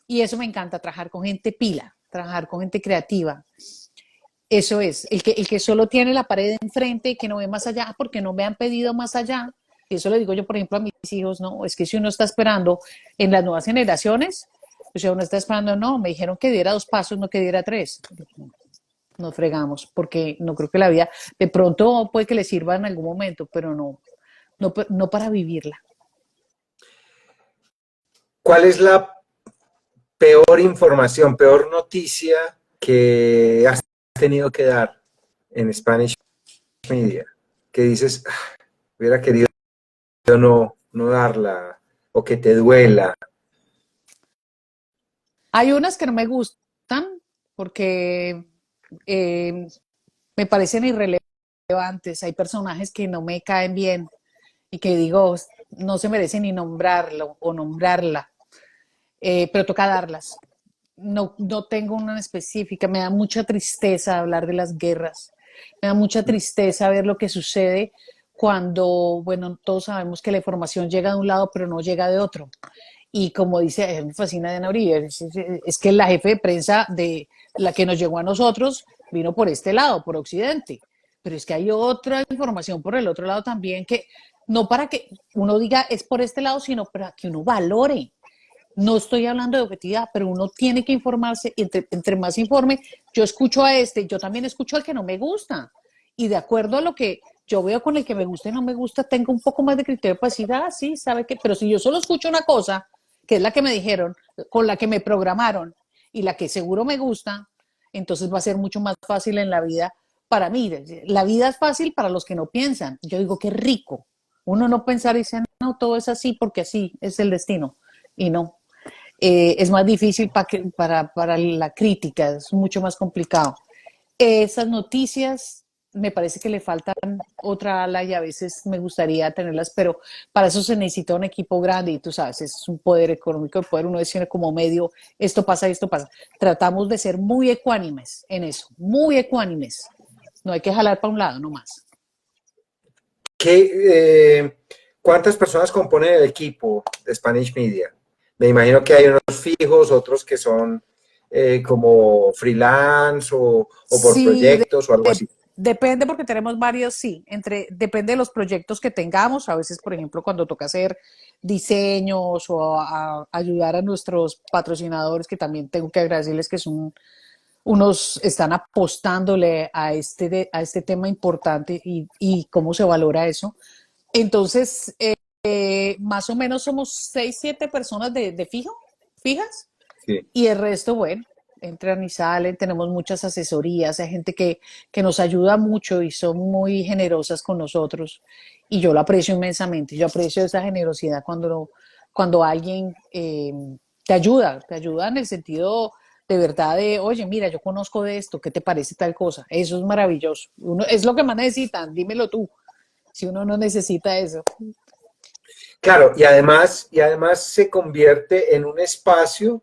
Y eso me encanta, trabajar con gente pila, trabajar con gente creativa. Eso es, el que solo tiene la pared enfrente y que no ve más allá, porque no me han pedido más allá. Y eso le digo yo, por ejemplo, a mis hijos, no, es que si uno está esperando en las nuevas generaciones, o sea, uno está esperando, no, me dijeron que diera 2 pasos, no que diera 3. Nos fregamos, porque no creo que la vida, de pronto puede que le sirva en algún momento, pero no para vivirla. ¿Cuál es la peor información, peor noticia que has tenido que dar en Spanish Media? Que dices, "Ah, hubiera querido no darla, o que te duela". Hay unas que no me gustan porque eh, me parecen irrelevantes. Hay personajes que no me caen bien y que digo, no se merecen ni nombrarlo o nombrarla, pero toca darlas. No tengo una específica, me da mucha tristeza hablar de las guerras, me da mucha tristeza ver lo que sucede cuando, bueno, todos sabemos que la información llega de un lado, pero no llega de otro. Y como dice, me fascina Diana Uribe, es que la jefe de prensa de la que nos llegó a nosotros vino por este lado, por Occidente. Pero es que hay otra información por el otro lado también que no para que uno diga es por este lado, sino para que uno valore. No estoy hablando de objetividad, pero uno tiene que informarse. Entre más informe, yo escucho a este, yo también escucho al que no me gusta. Y de acuerdo a lo que yo veo con el que me gusta y no me gusta, tengo un poco más de criterio para decir, sí, sabe qué. Pero si yo solo escucho una cosa, que es la que me dijeron, con la que me programaron y la que seguro me gusta, entonces va a ser mucho más fácil en la vida para mí. La vida es fácil para los que no piensan. Yo digo, qué rico. Uno no pensar y dice, no, todo es así porque así es el destino. Y no, es más difícil para la crítica, es mucho más complicado. Esas noticias me parece que le faltan otra ala y a veces me gustaría tenerlas, pero para eso se necesita un equipo grande y tú sabes, es un poder económico, el poder uno decir como medio, esto pasa, esto pasa. Tratamos de ser muy ecuánimes en eso, muy ecuánimes. No hay que jalar para un lado nomás. ¿Qué, cuántas personas componen el equipo de Spanish Media? Me imagino que hay unos fijos, otros que son como freelance o por Sí, proyectos o algo así. depende porque tenemos varios, sí, depende de los proyectos que tengamos. A veces, por ejemplo, cuando toca hacer diseños o ayudar a nuestros patrocinadores, que también tengo que agradecerles que son unos, están apostándole a este tema importante y cómo se valora eso. Entonces, más o menos somos 6, 7 personas de fijas, Sí. y el resto, bueno, entran y salen, tenemos muchas asesorías, hay gente que nos ayuda mucho y son muy generosas con nosotros y yo lo aprecio inmensamente, yo aprecio esa generosidad cuando alguien te ayuda en el sentido de verdad de, oye, mira, yo conozco de esto, ¿qué te parece tal cosa? Eso es maravilloso. Uno, es lo que más necesitan, dímelo tú, si uno no necesita eso. Claro, y además se convierte en un espacio,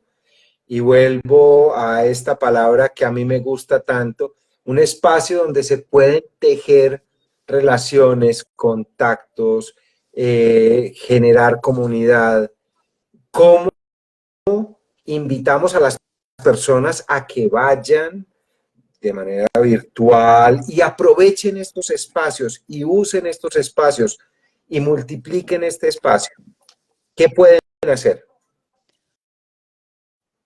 y vuelvo a esta palabra que a mí me gusta tanto, un espacio donde se pueden tejer relaciones, contactos, generar comunidad. ¿Cómo invitamos a las personas a que vayan de manera virtual y aprovechen estos espacios y usen estos espacios y multipliquen este espacio? ¿Qué pueden hacer?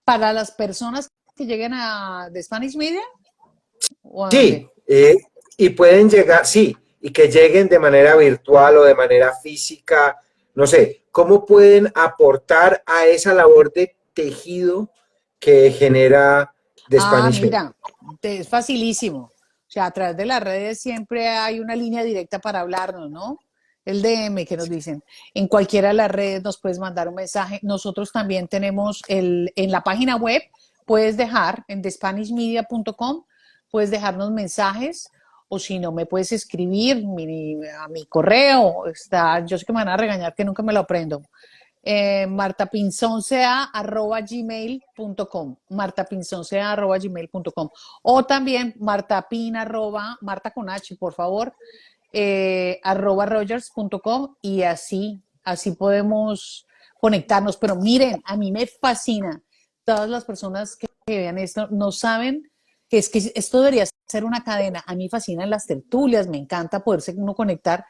Para las personas que lleguen a The Spanish Media, ¿o a Sí, dónde? y pueden llegar, sí, y que lleguen de manera virtual o de manera física, no sé, ¿cómo pueden aportar a esa labor de tejido que genera The Ah, Spanish Media? mira, es facilísimo. O sea, a través de las redes siempre hay una línea directa para hablarnos, ¿no? El DM que nos dicen. En cualquiera de las redes nos puedes mandar un mensaje. Nosotros también tenemos en la página web, puedes dejar en thespanishmedia.com, puedes dejarnos mensajes o si no, me puedes escribir a mi correo. Está, yo sé que me van a regañar que nunca me lo aprendo. martapinzoncea@gmail.com, martapinzoncea@gmail.com, o también martapin marta con H, por favor, @rogers.com, y así podemos conectarnos. Pero miren, a mí me fascina. Todas las personas que vean esto no saben que es que esto debería ser una cadena. A mí me fascinan las tertulias, me encanta poderse uno conectar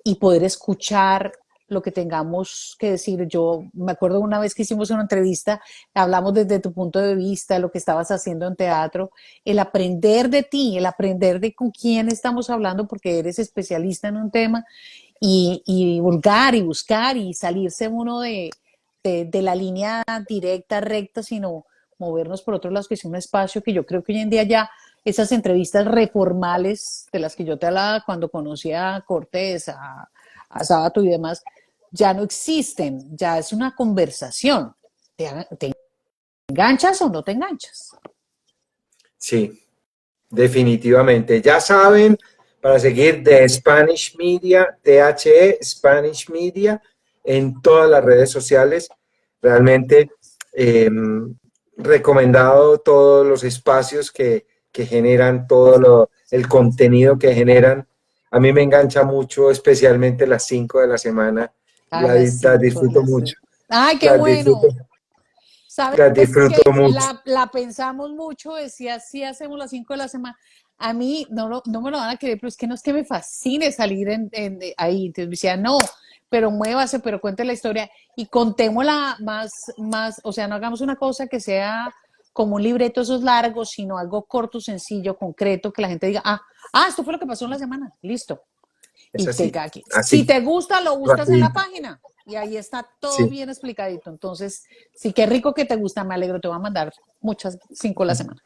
y poder escuchar lo que tengamos que decir. Yo me acuerdo una vez que hicimos una entrevista, hablamos desde tu punto de vista, lo que estabas haciendo en teatro, el aprender de ti, el aprender de con quién estamos hablando, porque eres especialista en un tema, y divulgar y buscar y salirse uno de la línea directa, recta, sino movernos por otros lados, que es un espacio que yo creo que hoy en día ya esas entrevistas reformales de las que yo te hablaba cuando conocí a Cortés, a Sábato y demás, ya no existen, ya es una conversación. ¿Te enganchas o no te enganchas? Sí, definitivamente. Ya saben, para seguir The Spanish Media, Spanish Media, en todas las redes sociales. Realmente eh, recomendado todos los espacios que generan, el contenido que generan. A mí me engancha mucho, especialmente las 5 de la semana. A las Las 5 de disfruto la mucho. 6. ¡Ay, qué Las disfruto, bueno! Sabes las disfruto que mucho. la pensamos mucho, decía, sí hacemos las 5 de la semana. A mí no me lo van a creer, pero es que no es que me fascine salir ahí. Entonces me decía, no, pero muévase, pero cuente la historia y contémosla más, o sea, no hagamos una cosa que sea como un libreto esos largos, sino algo corto, sencillo, concreto, que la gente diga, esto fue lo que pasó en la semana, listo. Es Y así, si así, te gusta, lo buscas en la rapidito. página y ahí está todo Sí. bien explicadito. Entonces, sí, qué rico que te gusta, me alegro, te voy a mandar muchas 5 a la semana.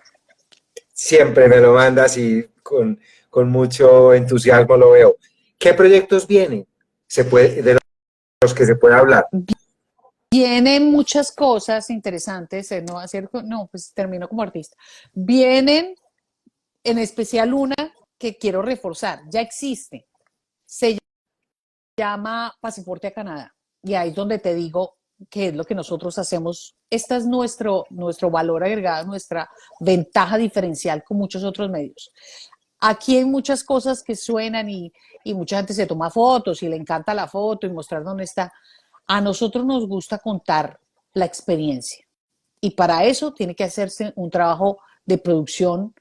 Siempre me lo mandas y con mucho entusiasmo lo veo. ¿Qué proyectos vienen? De los que se puede hablar. Vienen muchas cosas interesantes, no va a ser, no, pues termino como artista. Vienen en especial una que quiero reforzar, ya existe, se llama Pasaporte a Canadá. Y ahí es donde te digo que es lo que nosotros hacemos. Este es nuestro valor agregado, nuestra ventaja diferencial con muchos otros medios. Aquí hay muchas cosas que suenan y mucha gente se toma fotos y le encanta la foto y mostrar dónde está. A nosotros nos gusta contar la experiencia y para eso tiene que hacerse un trabajo de producción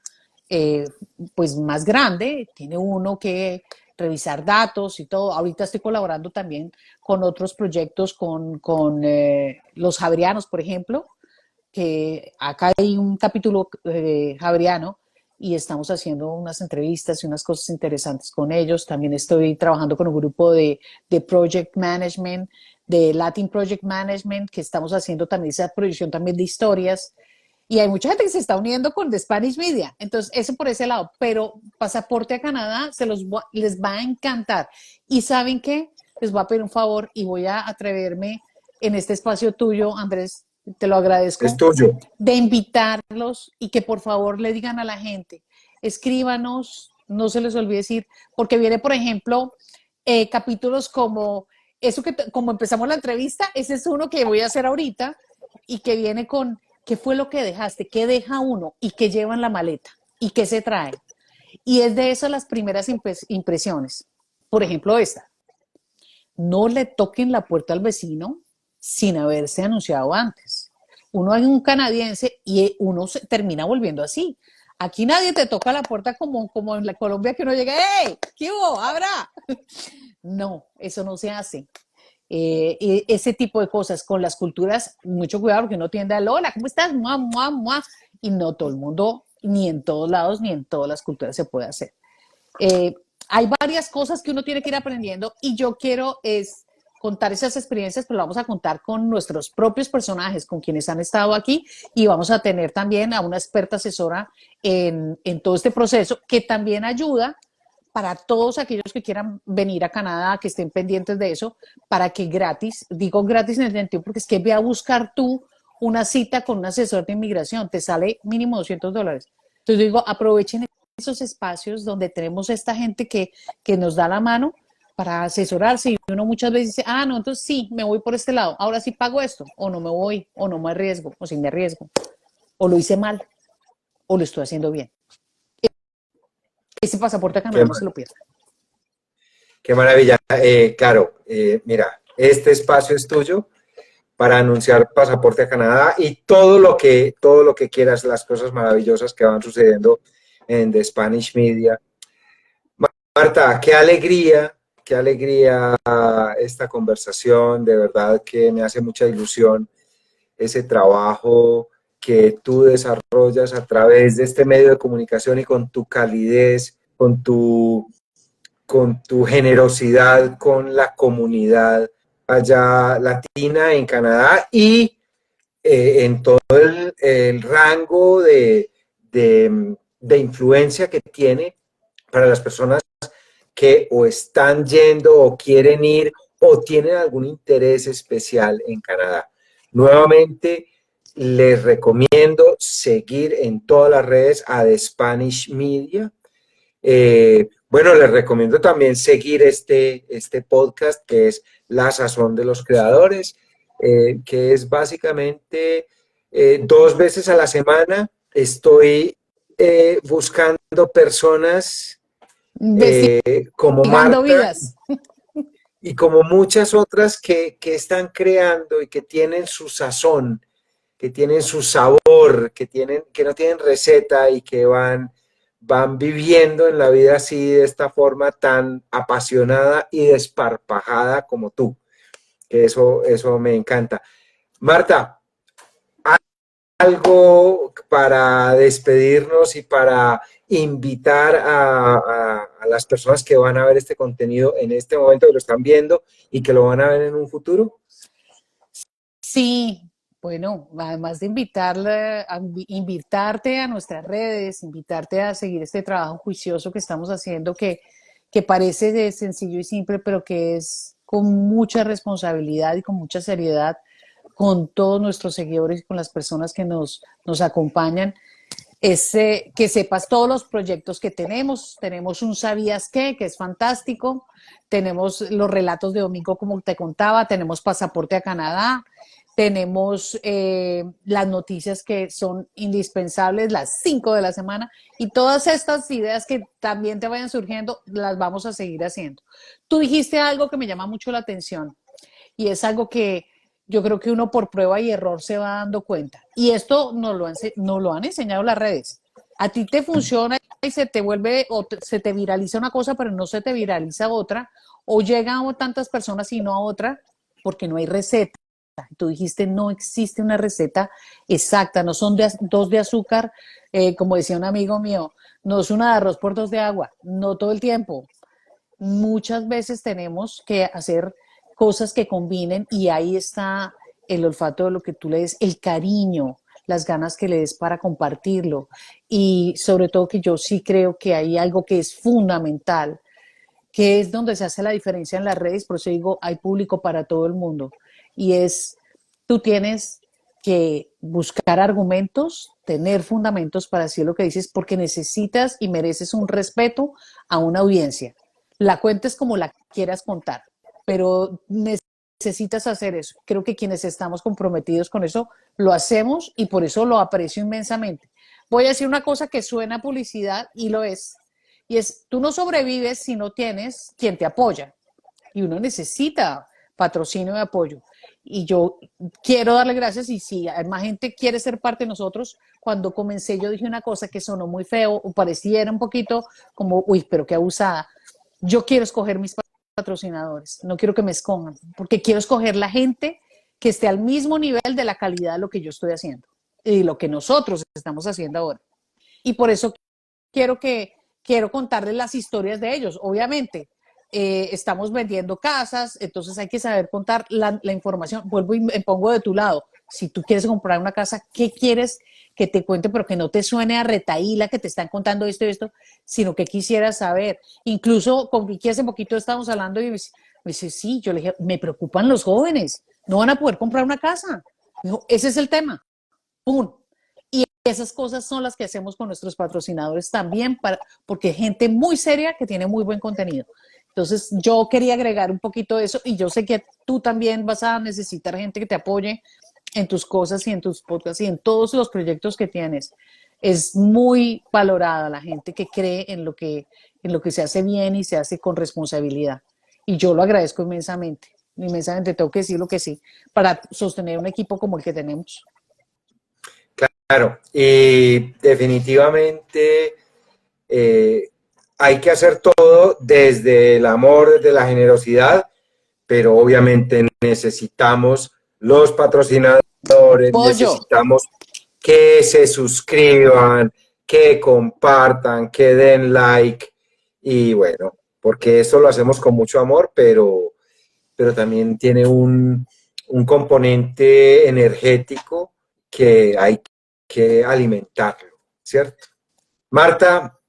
eh, pues más grande, tiene uno que revisar datos y todo. Ahorita estoy colaborando también con otros proyectos, con los Javerianos, por ejemplo, que acá hay un capítulo Javeriano y estamos haciendo unas entrevistas y unas cosas interesantes con ellos. También estoy trabajando con un grupo de Project Management, de Latin Project Management, que estamos haciendo también esa proyección también de historias. Y hay mucha gente que se está uniendo con The Spanish Media. Entonces, eso por ese lado. Pero Pasaporte a Canadá les va a encantar. ¿Y saben qué? Les voy a pedir un favor y voy a atreverme en este espacio tuyo, Andrés. te lo Es agradezco, tuyo. de invitarlos y que por favor le digan a la gente, escríbanos, no se les olvide decir, porque viene, por ejemplo, capítulos como eso como empezamos la entrevista, ese es uno que voy a hacer ahorita y que viene con qué fue lo que dejaste, qué deja uno y qué lleva en la maleta y qué se trae. Y es de esas las primeras impresiones. Por ejemplo, esta. No le toquen la puerta al vecino sin haberse anunciado antes. Uno es un canadiense y uno se termina volviendo así. Aquí nadie te toca la puerta como en la Colombia que uno llega, ¡hey! ¿Qué hubo? ¡Abra! No, eso no se hace. Ese tipo de cosas con las culturas, mucho cuidado porque uno tiende a hola, ¿cómo estás? ¡Mua, mua, mua! Y no todo el mundo, ni en todos lados, ni en todas las culturas se puede hacer. Eh, Hay varias cosas que uno tiene que ir aprendiendo y yo quiero es contar esas experiencias, pero lo vamos a contar con nuestros propios personajes, con quienes han estado aquí y vamos a tener también a una experta asesora en todo este proceso que también ayuda para todos aquellos que quieran venir a Canadá, que estén pendientes de eso, para que gratis, digo gratis en el sentido porque es que ve a buscar tú una cita con un asesor de inmigración, te sale mínimo $200. Entonces digo, aprovechen esos espacios donde tenemos esta gente que nos da la mano para asesorarse y uno muchas veces dice, ah, no, entonces sí, me voy por este lado, ahora sí pago esto, o no me voy, o no me arriesgo, o sí me arriesgo, o lo hice mal, o lo estoy haciendo bien. Ese pasaporte a Qué, Canadá no se lo pierda. qué maravilla. Claro, mira, este espacio es tuyo para anunciar Pasaporte a Canadá y todo lo que quieras, las cosas maravillosas que van sucediendo en The Spanish Media. Marta, qué alegría esta conversación, de verdad que me hace mucha ilusión ese trabajo que tú desarrollas a través de este medio de comunicación y con tu calidez, con tu generosidad con la comunidad allá latina en Canadá y en todo el rango de influencia que tiene para las personas que o están yendo o quieren ir o tienen algún interés especial en Canadá. Nuevamente, les recomiendo seguir en todas las redes a The Spanish Media. Bueno, les recomiendo también seguir este podcast que es La Sazón de los Creadores, que es básicamente 2 veces a la semana estoy buscando personas como Investigando Marta vidas. y como muchas otras que están creando y que tienen su sazón, que tienen su sabor, que no tienen receta y que van viviendo en la vida así de esta forma tan apasionada y desparpajada como tú. Que eso me encanta. Marta, algo para despedirnos y para invitar a las personas que van a ver este contenido en este momento, que lo están viendo y que lo van a ver en un futuro. Sí, bueno, además de invitarte a nuestras redes, invitarte a seguir este trabajo juicioso que estamos haciendo, que parece de sencillo y simple, pero que es con mucha responsabilidad y con mucha seriedad con todos nuestros seguidores y con las personas que nos acompañan es que sepas todos los proyectos que tenemos. Tenemos un ¿Sabías qué? Que es fantástico. Tenemos los relatos de domingo, como te contaba. Tenemos Pasaporte a Canadá. Tenemos las noticias que son indispensables, las 5 de la semana. Y todas estas ideas que también te vayan surgiendo, las vamos a seguir haciendo. Tú dijiste algo que me llama mucho la atención y es algo que yo creo que uno por prueba y error se va dando cuenta. Y esto nos lo han enseñado las redes. A ti te funciona y se te vuelve, se te viraliza una cosa, pero no se te viraliza otra, o llegan a tantas personas y no a otra, porque no hay receta. Tú dijiste, no existe una receta exacta, no son dos de azúcar, como decía un amigo mío, no es una de arroz por dos de agua, no todo el tiempo. Muchas veces tenemos que hacer cosas que combinen y ahí está el olfato de lo que tú le des, el cariño, las ganas que le des para compartirlo y sobre todo que yo sí creo que hay algo que es fundamental, que es donde se hace la diferencia en las redes, por eso digo, hay público para todo el mundo y es, tú tienes que buscar argumentos, tener fundamentos para decir lo que dices, porque necesitas y mereces un respeto a una audiencia. La cuentes como la quieras contar, pero necesitas hacer eso. Creo que quienes estamos comprometidos con eso lo hacemos y por eso lo aprecio inmensamente. Voy a decir una cosa que suena a publicidad y lo es. Y es, tú no sobrevives si no tienes quien te apoya. Y uno necesita patrocinio y apoyo. Y yo quiero darle gracias y si más gente quiere ser parte de nosotros, cuando comencé yo dije una cosa que sonó muy feo o pareciera un poquito como, uy, pero qué abusada. Yo quiero escoger mis patrocinadores, no quiero que me escojan, porque quiero escoger la gente que esté al mismo nivel de la calidad de lo que yo estoy haciendo y lo que nosotros estamos haciendo ahora. Y por eso quiero contarles las historias de ellos. Obviamente, estamos vendiendo casas, entonces hay que saber contar la información. Vuelvo y me pongo de tu lado. Si tú quieres comprar una casa, ¿qué quieres que te cuente, pero que no te suene a retaíla que te están contando esto y esto, sino que quisieras saber? Incluso con Vicky hace poquito estábamos hablando y me dice, sí, yo le dije, me preocupan los jóvenes, no van a poder comprar una casa. Me dijo, ese es el tema. ¡Pum! Y esas cosas son las que hacemos con nuestros patrocinadores también, porque hay gente muy seria que tiene muy buen contenido. Entonces, yo quería agregar un poquito de eso y yo sé que tú también vas a necesitar gente que te apoye en tus cosas y en tus podcasts y en todos los proyectos que tienes. Es muy valorada la gente que cree en lo que se hace bien y se hace con responsabilidad. Y yo lo agradezco inmensamente. Inmensamente, tengo que decir lo que sí, para sostener un equipo como el que tenemos. Claro, y definitivamente hay que hacer todo desde el amor, desde la generosidad, pero obviamente necesitamos los patrocinadores, Pollo. necesitamos que se suscriban, que compartan, que den like y bueno, porque eso lo hacemos con mucho amor, pero también tiene un componente energético que hay que alimentarlo, ¿cierto? Marta,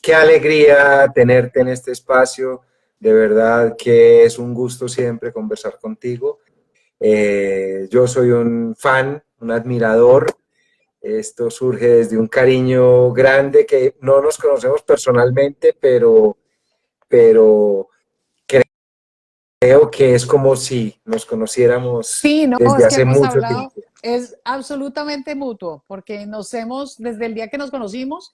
qué alegría tenerte en este espacio. De verdad que es un gusto siempre conversar contigo. Yo soy un fan, un admirador. Esto surge desde un cariño grande que no nos conocemos personalmente, pero creo que es como si nos conociéramos Sí, no, desde es que hace hemos mucho hablado, tiempo. es absolutamente mutuo, porque desde el día que nos conocimos,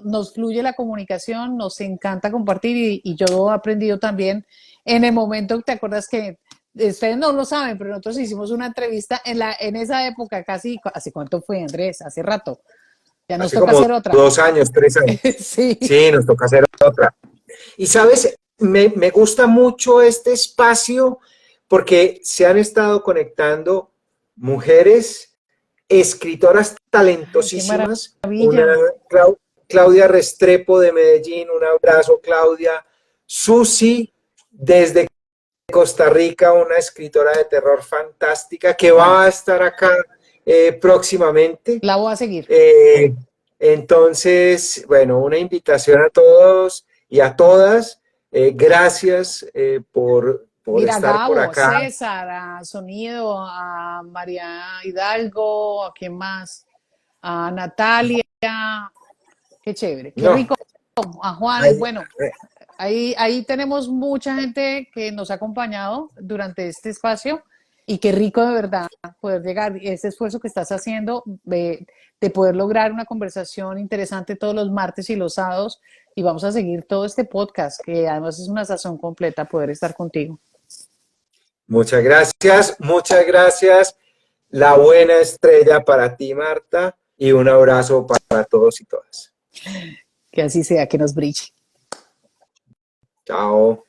nos fluye la comunicación, nos encanta compartir y yo he aprendido también en el momento, ¿te acuerdas que ustedes no lo saben, pero nosotros hicimos una entrevista en esa época, casi, ¿hace cuánto fue, Andrés? Hace rato. Ya nos Hace toca como hacer otra. 2 años, 3 años. Sí. Sí, nos toca hacer otra. Y sabes, me gusta mucho este espacio porque se han estado conectando mujeres, escritoras Ay, qué talentosísimas. Una maravilla. Claudia Restrepo de Medellín, un abrazo, Claudia. Susi, desde Costa Rica, una escritora de terror fantástica que va a estar acá próximamente. La voy a seguir. Eh, entonces, bueno, una invitación a todos y a todas. Gracias por Mira, estar por Gabo, acá. César, a Sonido, a María Hidalgo, ¿a quién más? A Natalia, qué chévere, qué No, rico. A Juan, ay, bueno, ahí tenemos mucha gente que nos ha acompañado durante este espacio y qué rico de verdad poder llegar, ese esfuerzo que estás haciendo de poder lograr una conversación interesante todos los martes y los sábados y vamos a seguir todo este podcast que además es una sazón completa poder estar contigo. muchas gracias, muchas gracias. La buena estrella para ti, Marta, y un abrazo para todos y todas. Que así sea, que nos brille. Chao.